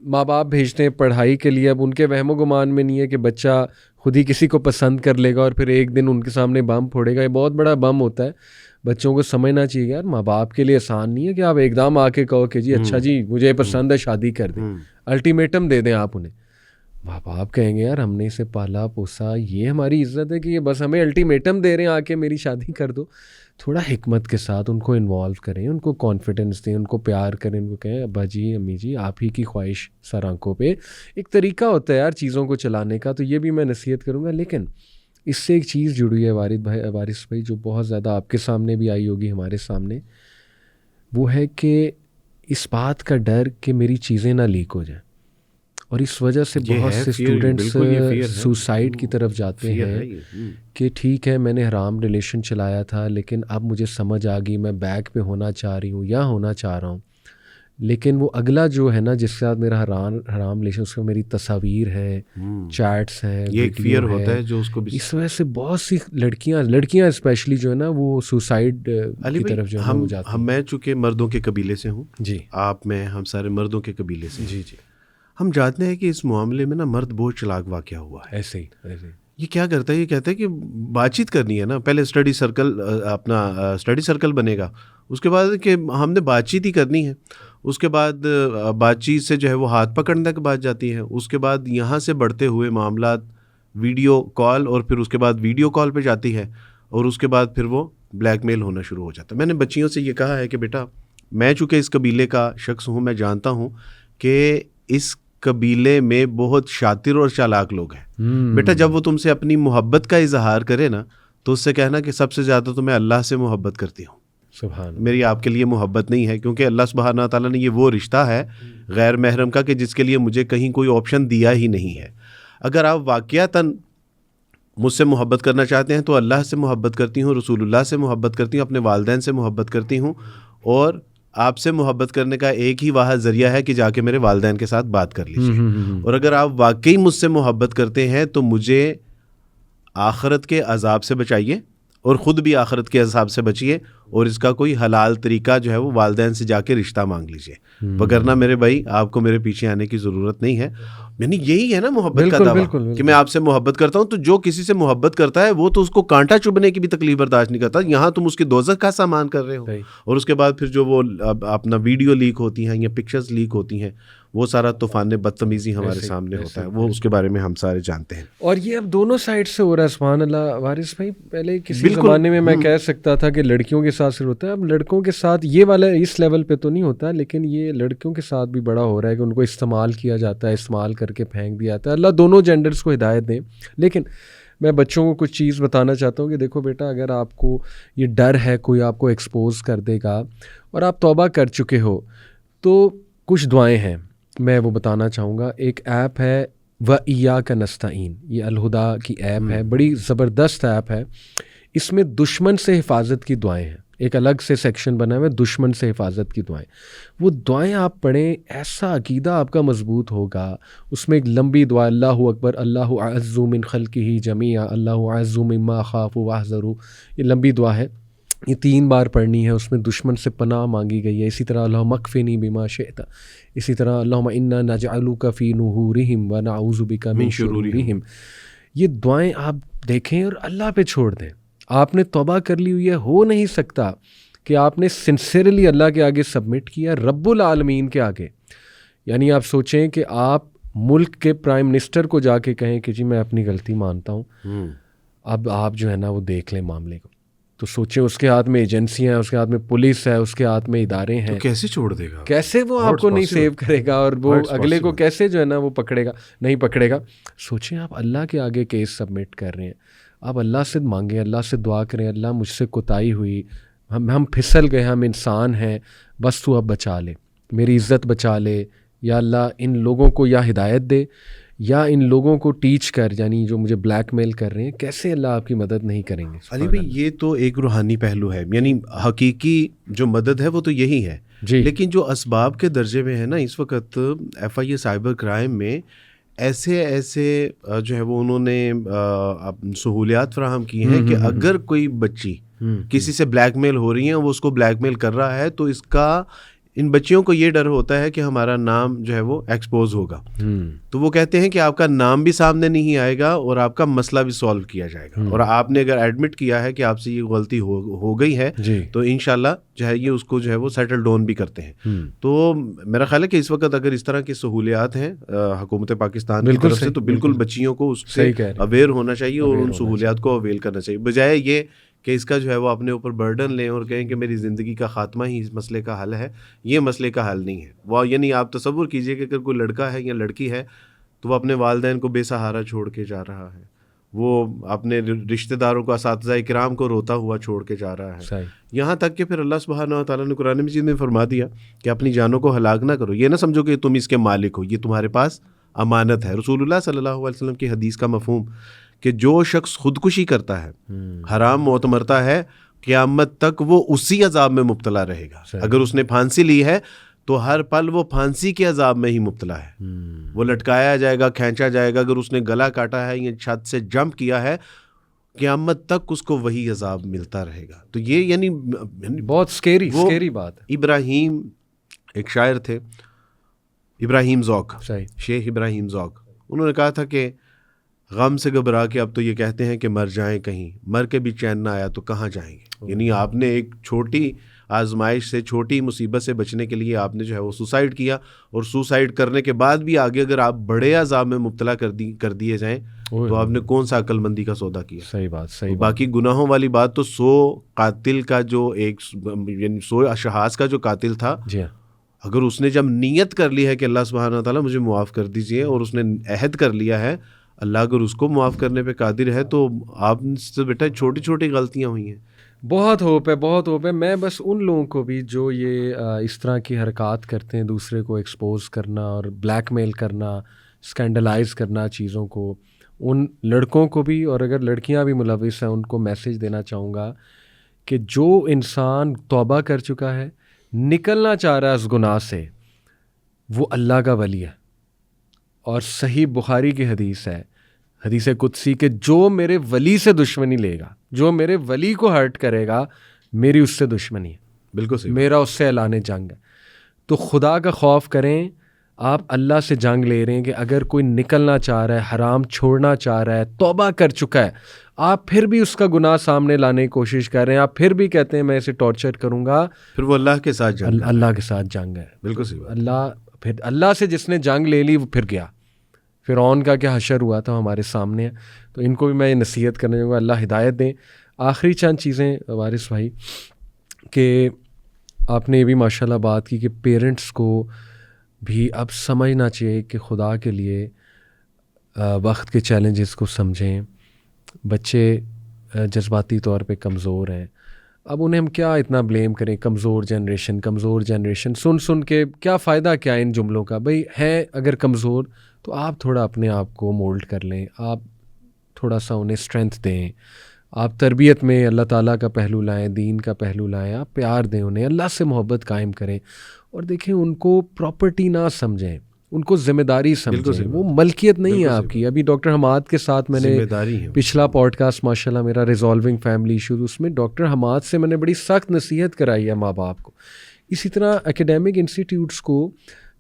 ماں باپ بھیجتے ہیں پڑھائی کے لیے, اب ان کے وہم و گمان میں نہیں ہے کہ بچہ خود ہی کسی کو پسند کر لے گا اور پھر ایک دن ان کے سامنے بم پھوڑے گا. یہ بہت بڑا بم ہوتا ہے. بچوں کو سمجھنا چاہیے یار ماں باپ کے لیے آسان نہیں ہے کہ آپ ایک دم آ کے کہو کہ جی اچھا جی مجھے پسند ہے شادی کر دیں, الٹیمیٹم دے دیں آپ انہیں. ماں باپ کہیں گے یار ہم نے اسے پالا پوسا, یہ ہماری عزت ہے کہ یہ بس ہمیں الٹیمیٹم دے رہے ہیں آ کے میری شادی کر دو. تھوڑا حکمت کے ساتھ ان کو انوالو کریں, ان کو کانفیڈنس دیں, ان کو پیار کریں, ان کو کہیں ابا جی امی جی آپ ہی کی خواہش سر آنکھوں پہ. ایک طریقہ ہوتا ہے یار چیزوں کو چلانے کا, تو یہ بھی میں نصیحت کروں گا. لیکن اس سے ایک چیز جڑی ہے وارث بھائی جو بہت زیادہ آپ کے سامنے بھی آئی ہوگی ہمارے سامنے, وہ ہے کہ اس بات کا ڈر کہ میری چیزیں نہ لیک ہو جائیں. اور اس وجہ سے بہت سے اسٹوڈنٹس سوسائڈ کی طرف جاتے ہیں کہ ٹھیک ہے میں نے حرام ریلیشن چلایا تھا لیکن اب مجھے سمجھ آ گئی میں بیک پہ ہونا چاہ رہی ہوں یا ہونا چاہ رہا ہوں, لیکن وہ اگلا جو ہے نا جس کے ساتھ میرا حرام ریلیشن, اس کا میری تصاویر ہیں, چیٹس ہیں, یہ ایک فیئر ہوتا ہے جو اس کو بھی. اس وجہ سے بہت سی لڑکیاں اسپیشلی جو ہے نا وہ سوسائڈ کی طرف جو ہے وہ جاتی ہیں. میں چونکہ مردوں کے قبیلے سے ہوں, جی آپ میں ہم سارے مردوں کے قبیلے سے, جی جی, ہم جانتے ہیں کہ اس معاملے میں نا مرد بہت چلاک واقعہ ہوا ہے. ایسے ہی یہ کیا کرتا ہے, یہ کہتا ہے کہ بات چیت کرنی ہے نا, پہلے اسٹڈی سرکل بنے گا, اس کے بعد کہ ہم نے بات چیت ہی کرنی ہے, اس کے بعد بات چیت سے جو ہے وہ ہاتھ پکڑنے کی بات جاتی ہے, اس کے بعد یہاں سے بڑھتے ہوئے معاملات ویڈیو کال, اور پھر اس کے بعد ویڈیو کال پہ جاتی ہے, اور اس کے بعد پھر وہ بلیک میل ہونا شروع ہو جاتا ہے. میں نے بچیوں سے یہ کہا ہے کہ بیٹا میں چونکہ اس قبیلے کا شخص ہوں, میں جانتا ہوں کہ اس قبیلے میں بہت شاطر اور چالاک لوگ ہیں. بیٹا جب وہ تم سے اپنی محبت کا اظہار کرے نا تو اس سے کہنا کہ سب سے زیادہ تو میں اللہ سے محبت کرتی ہوں, میری آپ کے لیے محبت نہیں ہے, کیونکہ اللہ سبحانہ تعالیٰ نے یہ وہ رشتہ ہے غیر محرم کا کہ جس کے لیے مجھے کہیں کوئی آپشن دیا ہی نہیں ہے. اگر آپ واقعتاً مجھ سے محبت کرنا چاہتے ہیں تو اللہ سے محبت کرتی ہوں, رسول اللہ سے محبت کرتی ہوں, اپنے والدین سے محبت کرتی ہوں, اور آپ سے محبت کرنے کا ایک ہی واحد ذریعہ ہے کہ جا کے میرے والدین کے ساتھ بات کر لیجیے. اور اگر آپ واقعی مجھ سے محبت کرتے ہیں تو مجھے آخرت کے عذاب سے بچائیے, اور خود بھی آخرت کے عذاب سے بچیے, اور اس کا کوئی حلال طریقہ جو ہے وہ والدین سے جا کے رشتہ مانگ لیجیے, وگرنہ میرے بھائی آپ کو میرے پیچھے آنے کی ضرورت نہیں ہے. یعنی یہی ہے نا محبت کا دعویٰ کہ میں آپ سے محبت کرتا ہوں. تو جو کسی سے محبت کرتا ہے وہ تو اس کو کانٹا چبھنے کی بھی تکلیف برداشت نہیں کرتا, یہاں تم اس کے دوزخ کا سامان کر رہے ہو. اور اس کے بعد پھر جو وہ اپنا ویڈیو لیک ہوتی ہیں یا پکچرز لیک ہوتی ہیں, وہ سارا طوفان بدتمیزی ہمارے سامنے ہوتا ہے, وہ اس کے بارے میں ہم سارے جانتے ہیں. اور یہ اب دونوں سائڈ سے ہو رہا ہے. سبحان اللہ وارث بھائی, پہلے کسی زمانے میں کہہ سکتا تھا کہ لڑکیوں کے ساتھ صرف ہوتا ہے, اب لڑکوں کے ساتھ یہ والا اس لیول پہ تو نہیں ہوتا, لیکن یہ لڑکیوں کے ساتھ بھی بڑا ہو رہا ہے کہ ان کو استعمال کیا جاتا ہے, استعمال کر کے پھینک دیا جاتا ہے. اللہ دونوں جینڈرز کو ہدایت دیں. لیکن میں بچوں کو کچھ چیز بتانا چاہتا ہوں کہ دیکھو بیٹا، اگر آپ کو یہ ڈر ہے کوئی آپ کو ایکسپوز کر دے گا اور آپ توبہ کر چکے ہو، تو کچھ دعائیں ہیں میں وہ بتانا چاہوں گا. ایک ایپ ہے وَإِيَّاكَ نَسْتَعِينُ، یہ الہدا کی ایپ ہے، بڑی زبردست ایپ ہے. اس میں دشمن سے حفاظت کی دعائیں ہیں، ایک الگ سے سیکشن بنا ہوا ہے دشمن سے حفاظت کی دعائیں. وہ دعائیں آپ پڑھیں، ایسا عقیدہ آپ کا مضبوط ہوگا. اس میں ایک لمبی دعا، اللہ اکبر، اللہ اعز من خلقہ جمیعا، اللہ اعز مما اخاف واحذر، یہ لمبی دعا ہے، یہ 3 بار پڑھنی ہے. اس میں دشمن سے پناہ مانگی گئی ہے. اسی طرح اللہم اکفنی بما شئت، اسی طرح اللہم انا نجعلک فی نحورہم ونعوذ بک من شرورہم. یہ دعائیں آپ دیکھیں اور اللہ پہ چھوڑ دیں. آپ نے توبہ کر لی ہوئی ہے، ہو نہیں سکتا کہ آپ نے سنسیئرلی اللہ کے آگے سبمٹ کیا، رب العالمین کے آگے. یعنی آپ سوچیں کہ آپ ملک کے پرائم منسٹر کو جا کے کہیں کہ جی میں اپنی غلطی مانتا ہوں، اب آپ جو ہے نا وہ دیکھ لیں معاملے کو. تو سوچیں اس کے ہاتھ میں ایجنسیاں ہیں، اس کے ہاتھ میں پولیس ہے، اس کے ہاتھ میں ادارے ہیں، کیسے چھوڑ دے گا؟ کیسے وہ آپ کو نہیں سیو کرے گا اور وہ اگلے کو کیسے جو ہے نا وہ پکڑے گا؟ نہیں پکڑے گا. سوچیں آپ اللہ کے آگے کیس سبمٹ کر رہے ہیں، آپ اللہ سے مانگیں، اللہ سے دعا کریں، اللہ مجھ سے کوتاہی ہوئی، ہم پھسل گئے، ہم انسان ہیں، بس تو اب بچا لے، میری عزت بچا لے یا اللہ. ان لوگوں کو یا ہدایت دے یا ان لوگوں کو ٹیچ کر، یعنی جو مجھے بلیک میل کر رہے ہیں، کیسے اللہ آپ کی مدد نہیں کریں گے. علی بھائی یہ تو ایک روحانی پہلو ہے، یعنی حقیقی جو مدد ہے وہ تو یہی ہے جی. لیکن جو اسباب کے درجے میں ہے نا، اس وقت F I A cyber crime میں ایسے جو ہے وہ انہوں نے سہولیات فراہم کی ہیں کہ اگر کوئی بچی کسی سے بلیک میل ہو رہی ہے، وہ اس کو بلیک میل کر رہا ہے، تو اس کا ان بچیوں کو یہ ڈر ہوتا ہے کہ ہمارا نام جو ہے وہ ایکسپوز ہوگا. تو وہ کہتے ہیں کہ آپ کا نام بھی سامنے نہیں آئے گا اور آپ کا مسئلہ بھی سالو کیا جائے گا. اور آپ نے اگر ایڈمٹ کیا ہے کہ آپ سے یہ غلطی ہو گئی ہے تو انشاءاللہ جو ہے یہ اس کو جو ہے وہ سیٹل ڈاؤن بھی کرتے ہیں. تو میرا خیال ہے کہ اس وقت اگر اس طرح کی سہولیات ہیں حکومت پاکستان کی طرف سے، تو بالکل بچیوں کو اس سے اویئر ہونا چاہیے اور ان سہولیات کو اویل کرنا چاہیے، بجائے یہ کہ اس کا جو ہے وہ اپنے اوپر برڈن لیں اور کہیں کہ میری زندگی کا خاتمہ ہی اس مسئلے کا حل ہے. یہ مسئلے کا حل نہیں ہے. وہ یعنی آپ تصور کیجئے کہ اگر کوئی لڑکا ہے یا لڑکی ہے تو وہ اپنے والدین کو بے سہارا چھوڑ کے جا رہا ہے، وہ اپنے رشتہ داروں کو، اساتذہ کرام کو روتا ہوا چھوڑ کے جا رہا ہے. یہاں تک کہ پھر اللہ سبحانہ و تعالیٰ نے قرآن مجید میں فرما دیا کہ اپنی جانوں کو ہلاک نہ کرو. یہ نہ سمجھو کہ تم اس کے مالک ہو، یہ تمہارے پاس امانت ہے. رسول اللہ صلی اللہ علیہ وسلم کی حدیث کا مفہوم کہ جو شخص خودکشی کرتا ہے، حرام موت مرتا ہے، قیامت تک وہ اسی عذاب میں مبتلا رہے گا. اگر اس نے پھانسی لی ہے تو ہر پل وہ پھانسی کے عذاب میں ہی مبتلا ہے. وہ لٹکایا جائے گا، کھینچا جائے گا. اگر اس نے گلا کاٹا ہے یا چھت سے جمپ کیا ہے، قیامت تک اس کو وہی عذاب ملتا رہے گا. تو یہ یعنی بہت سکیری بات ہے. ابراہیم ایک شاعر تھے، ابراہیم ذوق، شیخ ابراہیم ذوق، انہوں نے کہا تھا کہ غم سے گھبرا کے اب تو یہ کہتے ہیں کہ مر جائیں کہیں، مر کے بھی چین نہ آیا تو کہاں جائیں گے. یعنی آپ نے ایک چھوٹی آزمائش سے، چھوٹی مصیبت سے بچنے کے لیے آپ نے جو ہے وہ سوسائڈ کیا، اور سوسائڈ کرنے کے بعد بھی آگے اگر آپ بڑے عذاب میں مبتلا کر دیے جائیں تو آپ نے کون سا عقل مندی کا سودا کیا. صحیح بات. باقی گناہوں والی بات تو 100 قاتل کا جو ایک یعنی 100 اشخاص کا جو قاتل تھا، اگر اس نے جب نیت کر لی ہے کہ اللہ سبحانہ و تعالیٰ مجھے معاف کر دیجئے، اور اس نے عہد کر لیا ہے، اللہ اگر اس کو معاف کرنے پہ قادر ہے، تو آپ سے بیٹا چھوٹی چھوٹی غلطیاں ہوئی ہیں. بہت ہوپ ہے. میں بس ان لوگوں کو بھی جو یہ اس طرح کی حرکات کرتے ہیں، دوسرے کو ایکسپوز کرنا اور بلیک میل کرنا، اسکینڈلائز کرنا چیزوں کو، ان لڑکوں کو بھی، اور اگر لڑکیاں بھی ملوث ہیں ان کو میسیج دینا چاہوں گا کہ جو انسان توبہ کر چکا ہے، نکلنا چاہ رہا ہے اس گناہ سے، وہ اللہ کا ولی ہے. اور صحیح بخاری کی حدیث ہے، حدیث قدسی، کہ جو میرے ولی سے دشمنی لے گا، جو میرے ولی کو ہرٹ کرے گا، میری اس سے دشمنی ہے. بالکل صحیح. میرا اس سے اعلان جنگ ہے. تو خدا کا خوف کریں. آپ اللہ سے جنگ لے رہے ہیں کہ اگر کوئی نکلنا چاہ رہا ہے، حرام چھوڑنا چاہ رہا ہے، توبہ کر چکا ہے، آپ پھر بھی اس کا گناہ سامنے لانے کی کوشش کر رہے ہیں، آپ پھر بھی کہتے ہیں میں اسے ٹارچر کروں گا، پھر وہ اللہ کے ساتھ جنگ، اللہ کے ساتھ جنگ ہے. بالکل صحیح. پھر اللہ سے جس نے جنگ لے لی وہ پھر گیا. فرعون کا کیا حشر ہوا تھا ہمارے سامنے ہے. تو ان کو بھی میں یہ نصیحت کرنے چاہوں گا، اللہ ہدایت دیں. آخری چند چیزیں وارث بھائی، کہ آپ نے یہ بھی ماشاءاللہ بات کی کہ پیرنٹس کو بھی اب سمجھنا چاہیے کہ خدا کے لیے وقت کے چیلنجز کو سمجھیں، بچے جذباتی طور پہ کمزور ہیں. اب انہیں ہم کیا اتنا بلیم کریں, کمزور جنریشن سن کے کیا فائدہ کیا ان جملوں کا. بھئی ہیں اگر کمزور تو آپ تھوڑا اپنے آپ کو مولڈ کر لیں, آپ تھوڑا سا انہیں اسٹرینتھ دیں, آپ تربیت میں اللہ تعالیٰ کا پہلو لائیں, دین کا پہلو لائیں, آپ پیار دیں انہیں, اللہ سے محبت قائم کریں. اور دیکھیں ان کو پراپرٹی نہ سمجھیں, ان کو ذمہ داری سمجھیں, وہ ملکیت نہیں ہے آپ کی. ابھی ڈاکٹر حماد کے ساتھ میں نے پچھلا پوڈ کاسٹ ماشاء اللہ میرا ریزالونگ فیملی ایشوز, اس میں ڈاکٹر حماد سے میں نے بڑی سخت نصیحت کرائی ہے ماں باپ کو. اسی طرح اکیڈیمک انسٹیٹیوٹس کو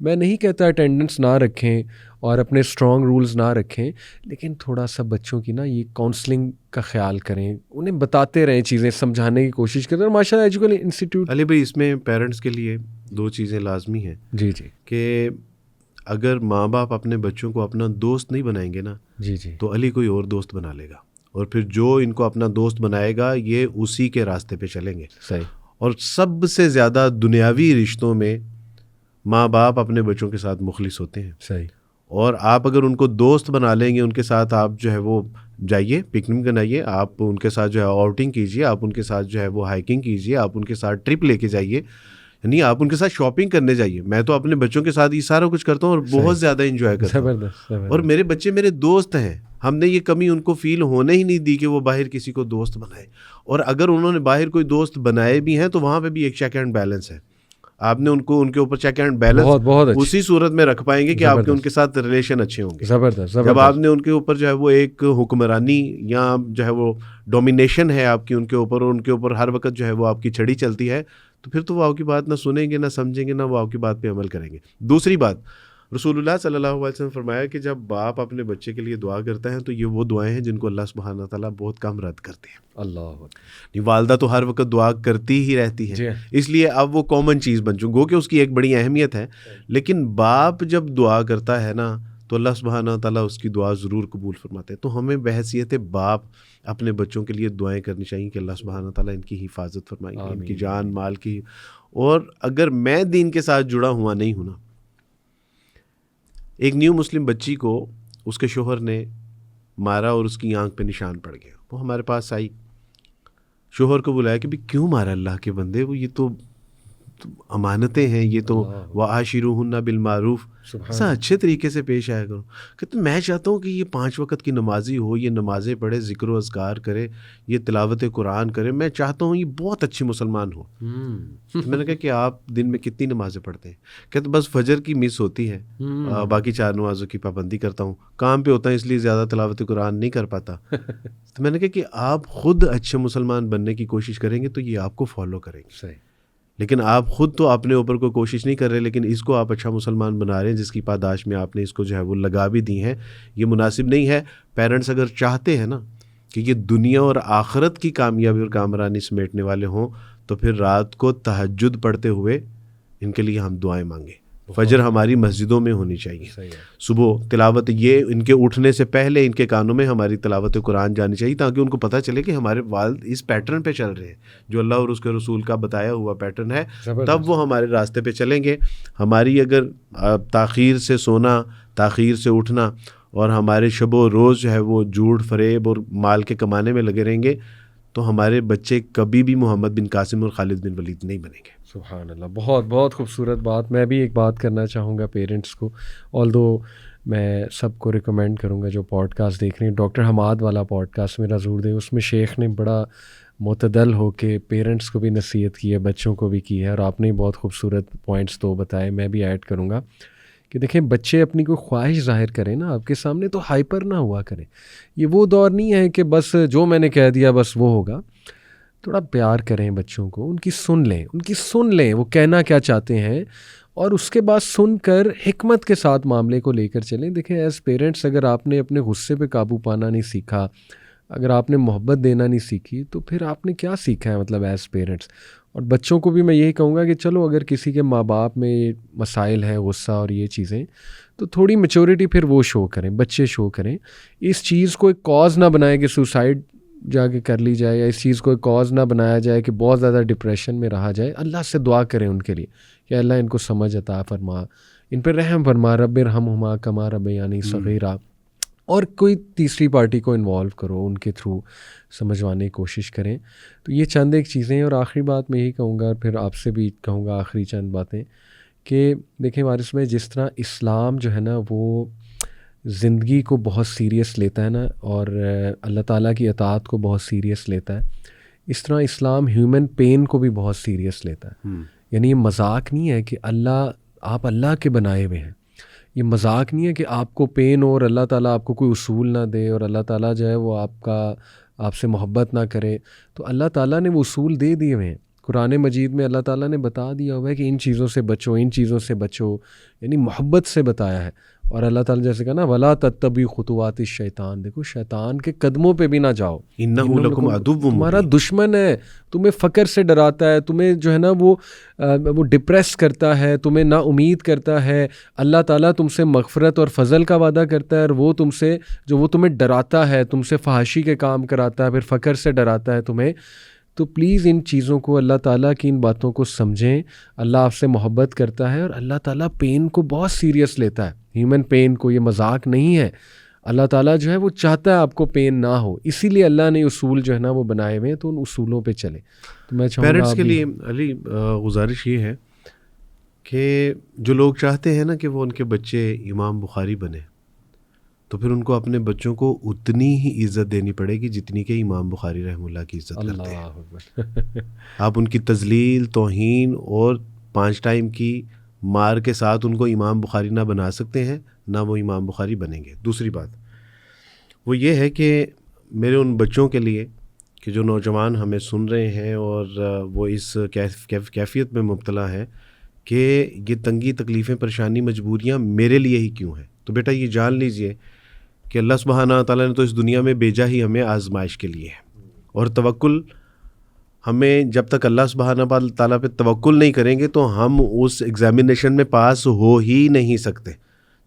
میں نہیں کہتا اٹینڈنس نہ رکھیں اور اپنے اسٹرانگ رولز نہ رکھیں, لیکن تھوڑا سا بچوں کی نا یہ کاؤنسلنگ کا خیال کریں, انہیں بتاتے رہیں چیزیں, سمجھانے کی کوشش کریں. اور ماشاء اللہ ایجوکیشن انسٹیٹیوٹ علی بھائی اس میں پیرنٹس کے لیے 2 چیزیں لازمی ہیں. جی کہ اگر ماں باپ اپنے بچوں کو اپنا دوست نہیں بنائیں گے نا, تو علی کوئی اور دوست بنا لے گا, اور پھر جو ان کو اپنا دوست بنائے گا یہ اسی کے راستے پہ چلیں گے. صحیح. اور سب سے زیادہ دنیاوی رشتوں میں ماں باپ اپنے بچوں کے ساتھ مخلص ہوتے ہیں. صحیح. اور آپ اگر ان کو دوست بنا لیں گے, ان کے ساتھ آپ جو ہے وہ جائیے پکنک بنائیے, آپ ان کے ساتھ جو ہے آؤٹنگ کیجیے, آپ ان کے ساتھ جو ہے وہ ہائکنگ کیجیے, آپ ان کے ساتھ ٹرپ لے کے جائیے, یعنی آپ ان کے ساتھ شاپنگ کرنے جائیے. میں تو اپنے بچوں کے ساتھ یہ سارا کچھ کرتا ہوں اور بہت زیادہ انجوائے کرتا ہوں. اور میرے بچے میرے دوست ہیں, ہم نے یہ کمی ان کو فیل ہونے ہی نہیں دی کہ وہ باہر کسی کو دوست بنائے. اور اگر انہوں نے باہر کوئی دوست بنائے بھی ہیں تو وہاں پہ بھی ایک چیک اینڈ بیلنس ہے. آپ نے ان کو ان کے اوپر چیک اینڈ بیلنس اسی صورت میں رکھ پائیں گے کہ آپ کے ان کے ساتھ ریلیشن اچھے ہوں گے. جب آپ نے ان کے اوپر جو ہے وہ ایک حکمرانی یا جو ہے وہ ڈومینیشن ہے آپ کی ان کے اوپر, اور ان کے اوپر ہر وقت جو ہے وہ آپ کی چھڑی چلتی ہے, تو پھر تو وہ آپ کی بات نہ سنیں گے, نہ سمجھیں گے, نہ وہ آپ کی بات پہ عمل کریں گے. دوسری بات, رسول اللہ صلی اللہ علیہ وسلم فرمایا کہ جب باپ اپنے بچے کے لیے دعا کرتا ہے تو یہ وہ دعائیں ہیں جن کو اللہ سبحانہ تعالیٰ بہت کم رد کرتے ہیں. اللہ. والدہ تو ہر وقت دعا کرتی ہی رہتی ہے, اس لیے اب وہ کامن چیز بن چکی, گو کہ اس کی ایک بڑی اہمیت ہے. لیکن باپ جب دعا کرتا ہے نا تو اللہ سبحانہ تعالیٰ اس کی دعا ضرور قبول فرماتے ہیں. تو ہمیں بحیثیت باپ اپنے بچوں کے لیے دعائیں کرنی چاہیے کہ اللہ سبحانہ تعالیٰ ان کی حفاظت فرمائیں, ان کی جان مال کی. اور اگر میں دین کے ساتھ جڑا ہوا نہیں ہوں نا, ایک نیو مسلم بچی کو اس کے شوہر نے مارا اور اس کی آنکھ پہ نشان پڑ گیا, وہ ہمارے پاس آئی, شوہر کو بلایا کہ بھی کیوں مارا اللہ کے بندے, وہ یہ تو امانتیں ہیں, یہ تو وَعَاشِرُوهُنَّ بِالْمَعْرُوفِ, ایسا اچھے طریقے سے پیش آیا کرو. کہ میں چاہتا ہوں کہ یہ 5 وقت کی نمازی ہو, یہ نمازیں پڑھے, ذکر و اذکار کرے, یہ تلاوت قرآن کرے, میں چاہتا ہوں یہ بہت اچھی مسلمان ہو. میں نے کہا کہ آپ دن میں کتنی نمازیں پڑھتے ہیں؟ کہتے بس فجر کی مس ہوتی ہے, باقی 4 نمازوں کی پابندی کرتا ہوں, کام پہ ہوتا ہے اس لیے زیادہ تلاوت قرآن نہیں کر پاتا. تو میں نے کہا کہ آپ خود اچھے مسلمان بننے کی کوشش کریں گے تو یہ آپ کو فالو کریں گے. صحیح. لیکن آپ خود تو اپنے اوپر کوئی کوشش نہیں کر رہے, لیکن اس کو آپ اچھا مسلمان بنا رہے ہیں جس کی پاداش میں آپ نے اس کو جو ہے وہ لگا بھی دی ہیں. یہ مناسب نہیں ہے. پیرنٹس اگر چاہتے ہیں نا کہ یہ دنیا اور آخرت کی کامیابی اور کامرانی سمیٹنے والے ہوں تو پھر رات کو تہجد پڑھتے ہوئے ان کے لیے ہم دعائیں مانگیں. فجر ہماری مسجدوں میں ہونی چاہیے, صبح تلاوت, یہ ان کے اٹھنے سے پہلے ان کے کانوں میں ہماری تلاوت قرآن جانی چاہیے تاکہ ان کو پتہ چلے کہ ہمارے والد اس پیٹرن پہ چل رہے ہیں جو اللہ اور اس کے رسول کا بتایا ہوا پیٹرن ہے, تب وہ ہمارے راستے پہ چلیں گے. ہماری اگر تاخیر سے سونا, تاخیر سے اٹھنا اور ہمارے شب و روز جو ہے وہ جھوٹ فریب اور مال کے کمانے میں لگے رہیں گے تو ہمارے بچے کبھی بھی محمد بن قاسم اور خالد بن ولید نہیں بنیں گے. سبحان اللہ, بہت بہت خوبصورت بات. میں بھی ایک بات کرنا چاہوں گا پیرنٹس کو, آلدو میں سب کو ریکمینڈ کروں گا جو پوڈ کاسٹ دیکھ رہے ہیں, ڈاکٹر حماد والا پوڈ کاسٹ میرا ضرور دیں. اس میں شیخ نے بڑا معتدل ہو کے پیرنٹس کو بھی نصیحت کی ہے, بچوں کو بھی کی ہے, اور آپ نے بہت خوبصورت پوائنٹس 2 بتائے. میں بھی ایڈ کروں گا کہ دیکھیں بچے اپنی کوئی خواہش ظاہر کریں نا آپ کے سامنے تو ہائپر نہ ہوا کریں. یہ وہ دور نہیں ہے کہ بس جو میں نے کہہ دیا بس وہ ہوگا. تھوڑا پیار کریں بچوں کو, ان کی سن لیں وہ کہنا کیا چاہتے ہیں, اور اس کے بعد سن کر حکمت کے ساتھ معاملے کو لے کر چلیں. دیکھیں ایز پیرنٹس اگر آپ نے اپنے غصے پہ قابو پانا نہیں سیکھا, اگر آپ نے محبت دینا نہیں سیکھی, تو پھر آپ نے کیا سیکھا ہے مطلب ایز پیرنٹس. اور بچوں کو بھی میں یہی کہوں گا کہ چلو اگر کسی کے ماں باپ میں مسائل ہیں, غصہ اور یہ چیزیں, تو تھوڑی میچورٹی پھر وہ شو کریں, بچے شو کریں. اس چیز کو ایک کاز نہ بنائیں کہ سوسائڈ جا کے کر لی جائے, یا اس چیز کو ایک کاز نہ بنایا جائے کہ بہت زیادہ ڈپریشن میں رہا جائے. اللہ سے دعا کریں ان کے لیے کہ اللہ ان کو سمجھ عطا فرما, ان پہ رحم فرما, رب ارحمہما کما ربیانی صغیرا. اور کوئی تیسری پارٹی کو انوالو کرو، ان کے تھرو سمجھوانے کی کوشش کریں. تو یہ چند ایک چیزیں ہیں. اور آخری بات میں یہی کہوں گا، پھر آپ سے بھی کہوں گا آخری چند باتیں، کہ دیکھیں وارث میں جس طرح اسلام جو ہے نا وہ زندگی کو بہت سیریس لیتا ہے نا، اور اللہ تعالیٰ کی اطاعت کو بہت سیریس لیتا ہے، اس طرح اسلام ہیومن پین کو بھی بہت سیریس لیتا ہے. یعنی یہ مذاق نہیں ہے کہ آپ اللہ کے بنائے ہوئے ہیں. یہ مذاق نہیں ہے کہ آپ کو پین ہو اور اللہ تعالیٰ آپ کو کوئی اصول نہ دے اور اللہ تعالیٰ جو ہے وہ آپ سے محبت نہ کرے. تو اللہ تعالیٰ نے وہ اصول دے دیے ہوئے ہیں. قرآن مجید میں اللہ تعالیٰ نے بتا دیا ہوا ہے کہ ان چیزوں سے بچو، ان چیزوں سے بچو، یعنی محبت سے بتایا ہے. اور اللہ تعالیٰ جیسے کہا نا وَلَا تَتَّبِعُوا خُطُوَاتِ الشَّيْطَان، دیکھو شیطان کے قدموں پہ بھی نہ جاؤ، اِنَّهُ لَكُمْ عَدُوٌّ مُبِینٌ، تمہارا دشمن ہے، تمہیں فقر سے ڈراتا ہے، تمہیں جو ہے نا وہ ڈپریس کرتا ہے، تمہیں نا امید کرتا ہے. اللہ تعالیٰ تم سے مغفرت اور فضل کا وعدہ کرتا ہے، اور وہ تمہیں ڈراتا ہے، تم سے فحاشی کے کام کراتا ہے، پھر فقر سے ڈراتا ہے تمہیں. تو پلیز ان چیزوں کو، اللہ تعالیٰ کی ان باتوں کو سمجھیں. اللہ آپ سے محبت کرتا ہے، اور اللہ تعالیٰ پین کو بہت سیریس لیتا ہے، ہیومن پین کو. یہ مذاق نہیں ہے. اللہ تعالیٰ جو ہے وہ چاہتا ہے آپ کو پین نہ ہو، اسی لیے اللہ نے اصول جو ہے نا وہ بنائے ہوئے ہیں، تو ان اصولوں پہ چلیں. تو میں چاہوں گا پیرنٹس کے لیے علی گزارش یہ ہے کہ جو لوگ چاہتے ہیں نا کہ وہ ان کے بچے امام بخاری بنے، تو پھر ان کو اپنے بچوں کو اتنی ہی عزت دینی پڑے گی جتنی کہ امام بخاری رحمہ اللہ کی عزت کرتے ہیں. آپ ان کی تذلیل، توہین اور 5 ٹائم کی مار کے ساتھ ان کو امام بخاری نہ بنا سکتے ہیں، نہ وہ امام بخاری بنیں گے. دوسری بات وہ یہ ہے کہ میرے ان بچوں کے لیے کہ جو نوجوان ہمیں سن رہے ہیں اور وہ اس کیفیت میں مبتلا ہیں کہ یہ تنگی، تکلیفیں، پریشانی، مجبوریاں میرے لیے ہی کیوں ہیں، تو بیٹا یہ جان لیجئے کہ اللہ سبحانہ تعالیٰ نے تو اس دنیا میں بھیجا ہی ہمیں آزمائش کے لیے ہے. اور توکل ہمیں، جب تک اللہ سبحانہ تعالیٰ پہ توکل نہیں کریں گے تو ہم اس ایگزامینیشن میں پاس ہو ہی نہیں سکتے.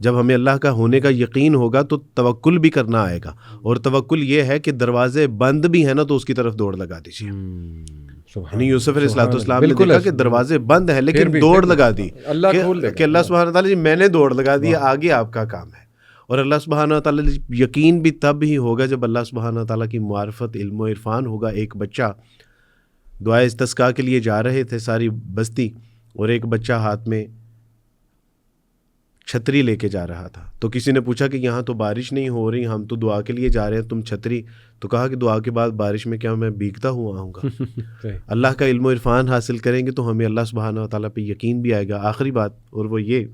جب ہمیں اللہ کا ہونے کا یقین ہوگا تو توکل بھی کرنا آئے گا. اور توکل یہ ہے کہ دروازے بند بھی ہیں نا تو اس کی طرف دوڑ لگا دیجیے. یعنی یوسف علیہ السلام نے دیکھا کہ دروازے بند ہیں لیکن دوڑ لگا دی کہ اللہ سبحانہ تعالیٰ جی میں نے دوڑ لگا دی، آگے آپ کا کام ہے. اور اللہ سبحانہ تعالیٰ یقین بھی تب ہی ہوگا جب اللہ سبحانہ تعالیٰ کی معرفت، علم و عرفان ہوگا. ایک بچہ دعائے استسقاء کے لیے جا رہے تھے ساری بستی، اور ایک بچہ ہاتھ میں چھتری لے کے جا رہا تھا. تو کسی نے پوچھا کہ یہاں تو بارش نہیں ہو رہی، ہم تو دعا کے لیے جا رہے ہیں، تم چھتری؟ تو کہا کہ دعا کے بعد بارش میں کیا میں بھیگتا ہوا آؤں گا؟ اللہ کا علم و عرفان حاصل کریں گے تو ہمیں اللہ سبحانہ تعالیٰ پہ یقین بھی آئے گا. آخری بات اور وہ یہ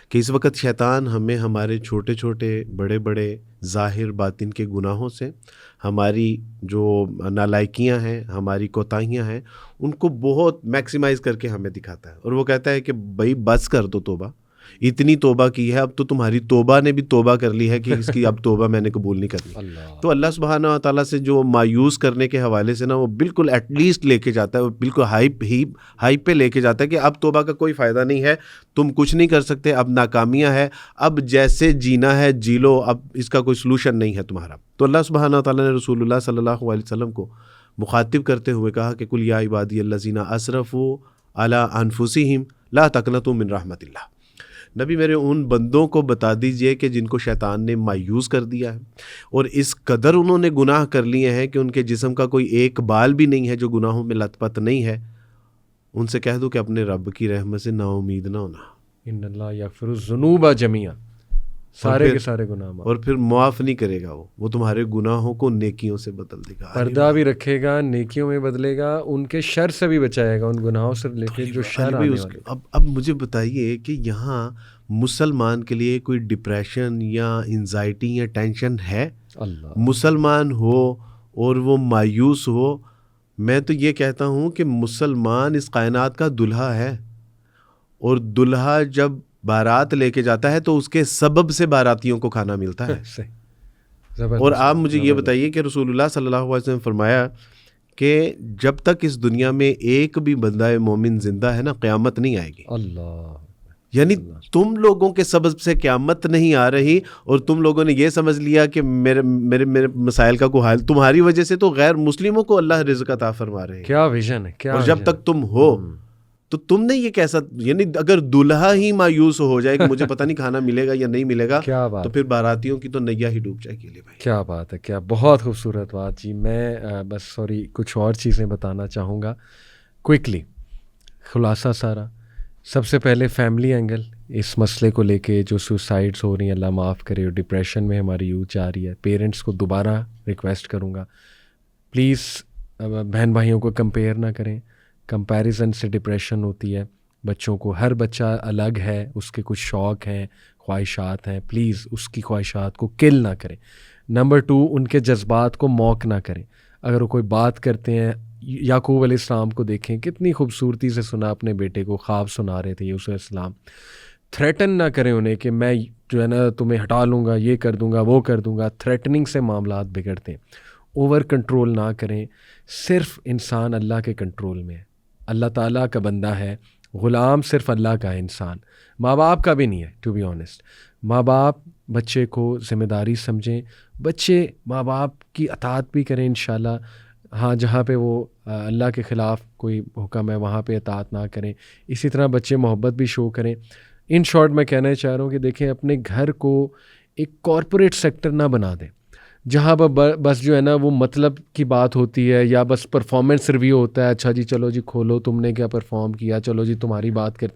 کہ اس وقت شیطان ہمیں ہمارے چھوٹے چھوٹے، بڑے بڑے، ظاہر باطن کے گناہوں سے، ہماری جو نالائکیاں ہیں، ہماری کوتاہیاں ہیں، ان کو بہت میکسیمائز کر کے ہمیں دکھاتا ہے. اور وہ کہتا ہے کہ بھائی بس کر دو توبہ، اتنی توبہ کی ہے، اب تو تمہاری توبہ نے بھی توبہ کر لی ہے کہ اس کی اب توبہ میں نے قبول نہیں کرنی. تو اللہ سبحانہ و تعالیٰ سے جو مایوس کرنے کے حوالے سے نا وہ بالکل ایٹ لیسٹ لے کے جاتا ہے، وہ بالکل ہائپ پہ لے کے جاتا ہے کہ اب توبہ کا کوئی فائدہ نہیں ہے، تم کچھ نہیں کر سکتے، اب ناکامیاں ہے، اب جیسے جینا ہے جی لو، اب اس کا کوئی سلوشن نہیں ہے تمہارا. تو اللہ سبحانہ و تعالیٰ نے رسول اللہ صلی اللہ علیہ وسلم کو مخاطب کرتے ہوئے کہا کہ قل یا عبادی الذین اسرفوا علی انفسہم لا تقنطوا من رحمت اللہ. نبی میرے ان بندوں کو بتا دیجئے کہ جن کو شیطان نے مایوس کر دیا ہے اور اس قدر انہوں نے گناہ کر لیے ہیں کہ ان کے جسم کا کوئی ایک بال بھی نہیں ہے جو گناہوں میں لت پت نہیں ہے، ان سے کہہ دو کہ اپنے رب کی رحمت سے نا امید نہ ہونا. ان اللہ یغفر الذنوب جميعا، سارے کے سارے گناہ، اور پھر معاف نہیں کرے گا، وہ تمہارے گناہوں کو نیکیوں سے بدل دے گا، پردہ بھی رکھے گا، نیکیوں میں بدلے گا، ان کے شر سے بھی بچائے گا، ان گناہوں سے لے کے جو شر آنے والے. اب مجھے بتائیے کہ یہاں مسلمان کے لیے کوئی ڈپریشن یا انزائٹی یا ٹینشن ہے؟ اللہ مسلمان ہو اور وہ مایوس ہو، میں تو یہ کہتا ہوں کہ مسلمان اس کائنات کا دلہا ہے، اور دلہا جب بارات لے کے جاتا ہے تو اس کے سبب سے باراتیوں کو کھانا ملتا ہے. اور آپ مجھے یہ بتائیے کہ رسول اللہ صلی اللہ علیہ وسلم نے فرمایا کہ جب تک اس دنیا میں ایک بھی بندہ مومن زندہ ہے نا، قیامت نہیں آئے گی. اللہ، یعنی تم لوگوں کے سبب سے قیامت نہیں آ رہی، اور تم لوگوں نے یہ سمجھ لیا کہ میرے مسائل کا کوئی حل، تمہاری وجہ سے تو غیر مسلموں کو اللہ رزق عطا فرما رہے ہیں. کیا ویژن ہے، کیا. اور جب تک تم ہو تو تم نے یہ کیسا, یعنی اگر دلہا ہی مایوس ہو جائے کہ مجھے پتہ نہیں کھانا ملے گا یا نہیں ملے گا, تو پھر باراتیوں کی تو نیا ہی ڈوب جائے گی. بھائی کیا بات ہے, کیا بہت خوبصورت بات جی. میں بس سوری کچھ اور چیزیں بتانا چاہوں گا کوئکلی. خلاصہ سارا, سب سے پہلے فیملی اینگل اس مسئلے کو لے کے, جو سوسائڈس ہو رہی ہیں اللہ معاف کرے, اور ڈپریشن میں ہماری یوتھ جا رہی ہے. پیرنٹس کو دوبارہ ریکویسٹ کروں گا, پلیز بہن بھائیوں کو کمپیئر نہ کریں. کمپیریزن سے ڈپریشن ہوتی ہے بچوں کو. ہر بچہ الگ ہے, اس کے کچھ شوق ہیں, خواہشات ہیں. پلیز اس کی خواہشات کو کل نہ کریں. نمبر 2, ان کے جذبات کو موک نہ کریں. اگر وہ کوئی بات کرتے ہیں, یعقوب علیہ السلام کو دیکھیں کتنی خوبصورتی سے سنا اپنے بیٹے کو, خواب سنا رہے تھے یوسف علیہ السلام. تھریٹن نہ کریں انہیں کہ میں جو ہے نا تمہیں ہٹا لوں گا, یہ کر دوں گا, وہ کر دوں گا. تھریٹننگ سے معاملات بگڑتے ہیں. اوور کنٹرول نہ کریں. صرف انسان اللہ کے کنٹرول میں ہے, اللہ تعالیٰ کا بندہ ہے, غلام صرف اللہ کا ہے. انسان ماں باپ کا بھی نہیں ہے, ٹو بی آنیسٹ. ماں باپ بچے کو ذمہ داری سمجھیں, بچے ماں باپ کی اطاعت بھی کریں انشاءاللہ. ہاں جہاں پہ وہ اللہ کے خلاف کوئی حکم ہے وہاں پہ اطاعت نہ کریں. اسی طرح بچے محبت بھی شو کریں. ان شارٹ میں کہنا چاہ رہا ہوں کہ دیکھیں اپنے گھر کو ایک کارپوریٹ سیکٹر نہ بنا دیں جہاں پر بس جو ہے نا وہ مطلب کی بات ہوتی ہے, یا بس پرفارمنس ریویو ہوتا ہے. اچھا جی چلو جی کھولو تم نے کیا پرفارم کیا, چلو جی تمہاری بات کر.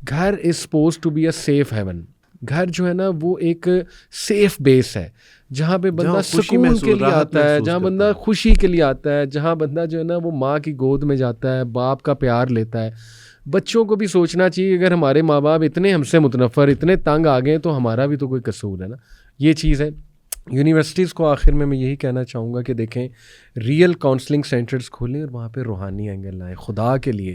گھر is supposed to be a safe haven. گھر جو ہے نا وہ ایک سیف بیس ہے جہاں پہ بندہ سکون کے لیے آتا ہے, جہاں بندہ خوشی کے لیے آتا ہے, جہاں بندہ جو ہے نا وہ ماں کی گود میں جاتا ہے, باپ کا پیار لیتا ہے. بچوں کو بھی سوچنا چاہیے اگر ہمارے ماں باپ اتنے ہم سے متنفر, اتنے تنگ آ گئے تو ہمارا بھی تو کوئی قصور ہے نا. یہ چیز ہے. یونیورسٹیز کو آخر میں یہی کہنا چاہوں گا کہ دیکھیں ریئل کاؤنسلنگ سینٹرز کھولیں اور وہاں پہ روحانی اینگل لائیں. خدا کے لیے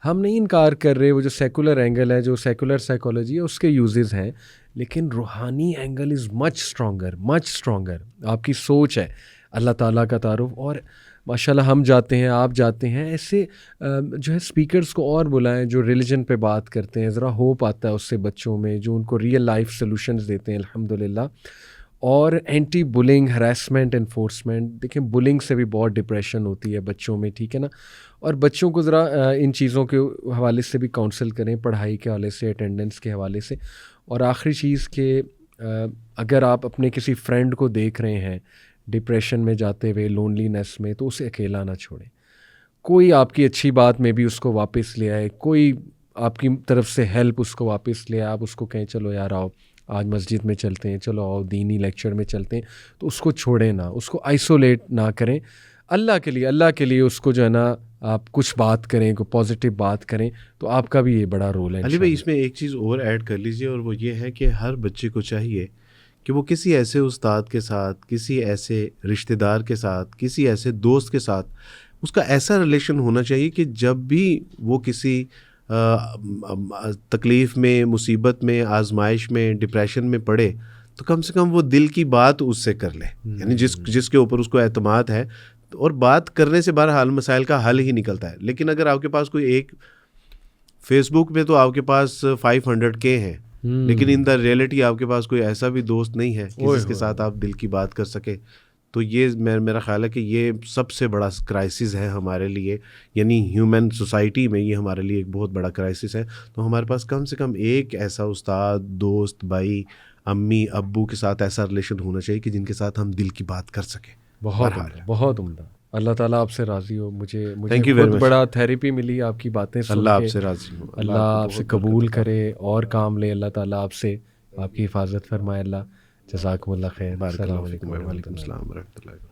ہم نہیں انکار کر رہے, وہ جو سیکولر اینگل ہے, جو سیکولر سائیکالوجی ہے, اس کے یوزز ہیں, لیکن روحانی اینگل از مچ اسٹرانگر. آپ کی سوچ ہے, اللہ تعالیٰ کا تعارف. اور ماشاءاللہ ہم جاتے ہیں, آپ جاتے ہیں, ایسے جو ہے اسپیکرز کو اور بلائیں جو ریلیجن پہ بات کرتے ہیں. ذرا ہوپ آتا ہے اس سے بچوں میں, جو ان کو ریئل لائف سلوشنز دیتے ہیں الحمدللہ. اور اینٹی بلنگ, ہراسمنٹ, انفورسمنٹ. دیکھیں بلنگ سے بھی بہت ڈپریشن ہوتی ہے بچوں میں, ٹھیک ہے نا. اور بچوں کو ذرا ان چیزوں کے حوالے سے بھی کاؤنسل کریں, پڑھائی کے حوالے سے, اٹینڈنس کے حوالے سے. اور آخری چیز کہ اگر آپ اپنے کسی فرینڈ کو دیکھ رہے ہیں ڈپریشن میں جاتے ہوئے, لونلی نیس میں, تو اسے اکیلا نہ چھوڑیں. کوئی آپ کی اچھی بات میں بھی اس کو واپس لے آئے, کوئی آپ کی طرف سے ہیلپ اس کو واپس لے آئے. آپ اس کو کہیں چلو یار آؤ آج مسجد میں چلتے ہیں, چلو آؤ دینی لیکچر میں چلتے ہیں, تو اس کو چھوڑیں نہ, اس کو آئسولیٹ نہ کریں. اللہ کے لیے اس کو جو ہے نا آپ کچھ بات کریں, کو پازیٹیو بات کریں, تو آپ کا بھی یہ بڑا رول ہے. علی بھائی اس میں ایک چیز اور ایڈ کر لیجئے, اور وہ یہ ہے کہ ہر بچے کو چاہیے کہ وہ کسی ایسے استاد کے ساتھ, کسی ایسے رشتہ دار کے ساتھ, کسی ایسے دوست کے ساتھ اس کا ایسا ریلیشن ہونا چاہیے کہ جب بھی وہ کسی تکلیف میں, مصیبت میں, آزمائش میں, ڈپریشن میں پڑے, تو کم سے کم وہ دل کی بات اس سے کر لے. یعنی جس کے اوپر اس کو اعتماد ہے, اور بات کرنے سے بہرحال مسائل کا حل ہی نکلتا ہے. لیکن اگر آپ کے پاس کوئی ایک فیس بک پہ تو آپ کے پاس 500K ہیں, لیکن ان دا ریئلٹی آپ کے پاس کوئی ایسا بھی دوست نہیں ہے جس کے ساتھ آپ دل کی بات کر سکے, تو یہ میرا خیال ہے کہ یہ سب سے بڑا کرائسس ہے ہمارے لیے. یعنی ہیومن سوسائٹی میں یہ ہمارے لیے ایک بہت بڑا کرائسس ہے. تو ہمارے پاس کم سے کم ایک ایسا استاد, دوست, بھائی, امی, ابو کے ساتھ ایسا ریلیشن ہونا چاہیے کہ جن کے ساتھ ہم دل کی بات کر سکیں. بہت عمدہ. اللہ تعالیٰ آپ سے راضی ہو. مجھے بہت بڑا تھیراپی ملی آپ کی باتیں سن کے. اللہ آپ سے راضی ہو, اللہ آپ سے قبول کرے اور کام لے. اللہ تعالیٰ آپ سے آپ کی حفاظت فرمائے. اللہ جزاکم اللہ خیر. السلام علیکم. وعلیکم السلام ورحمۃ اللہ.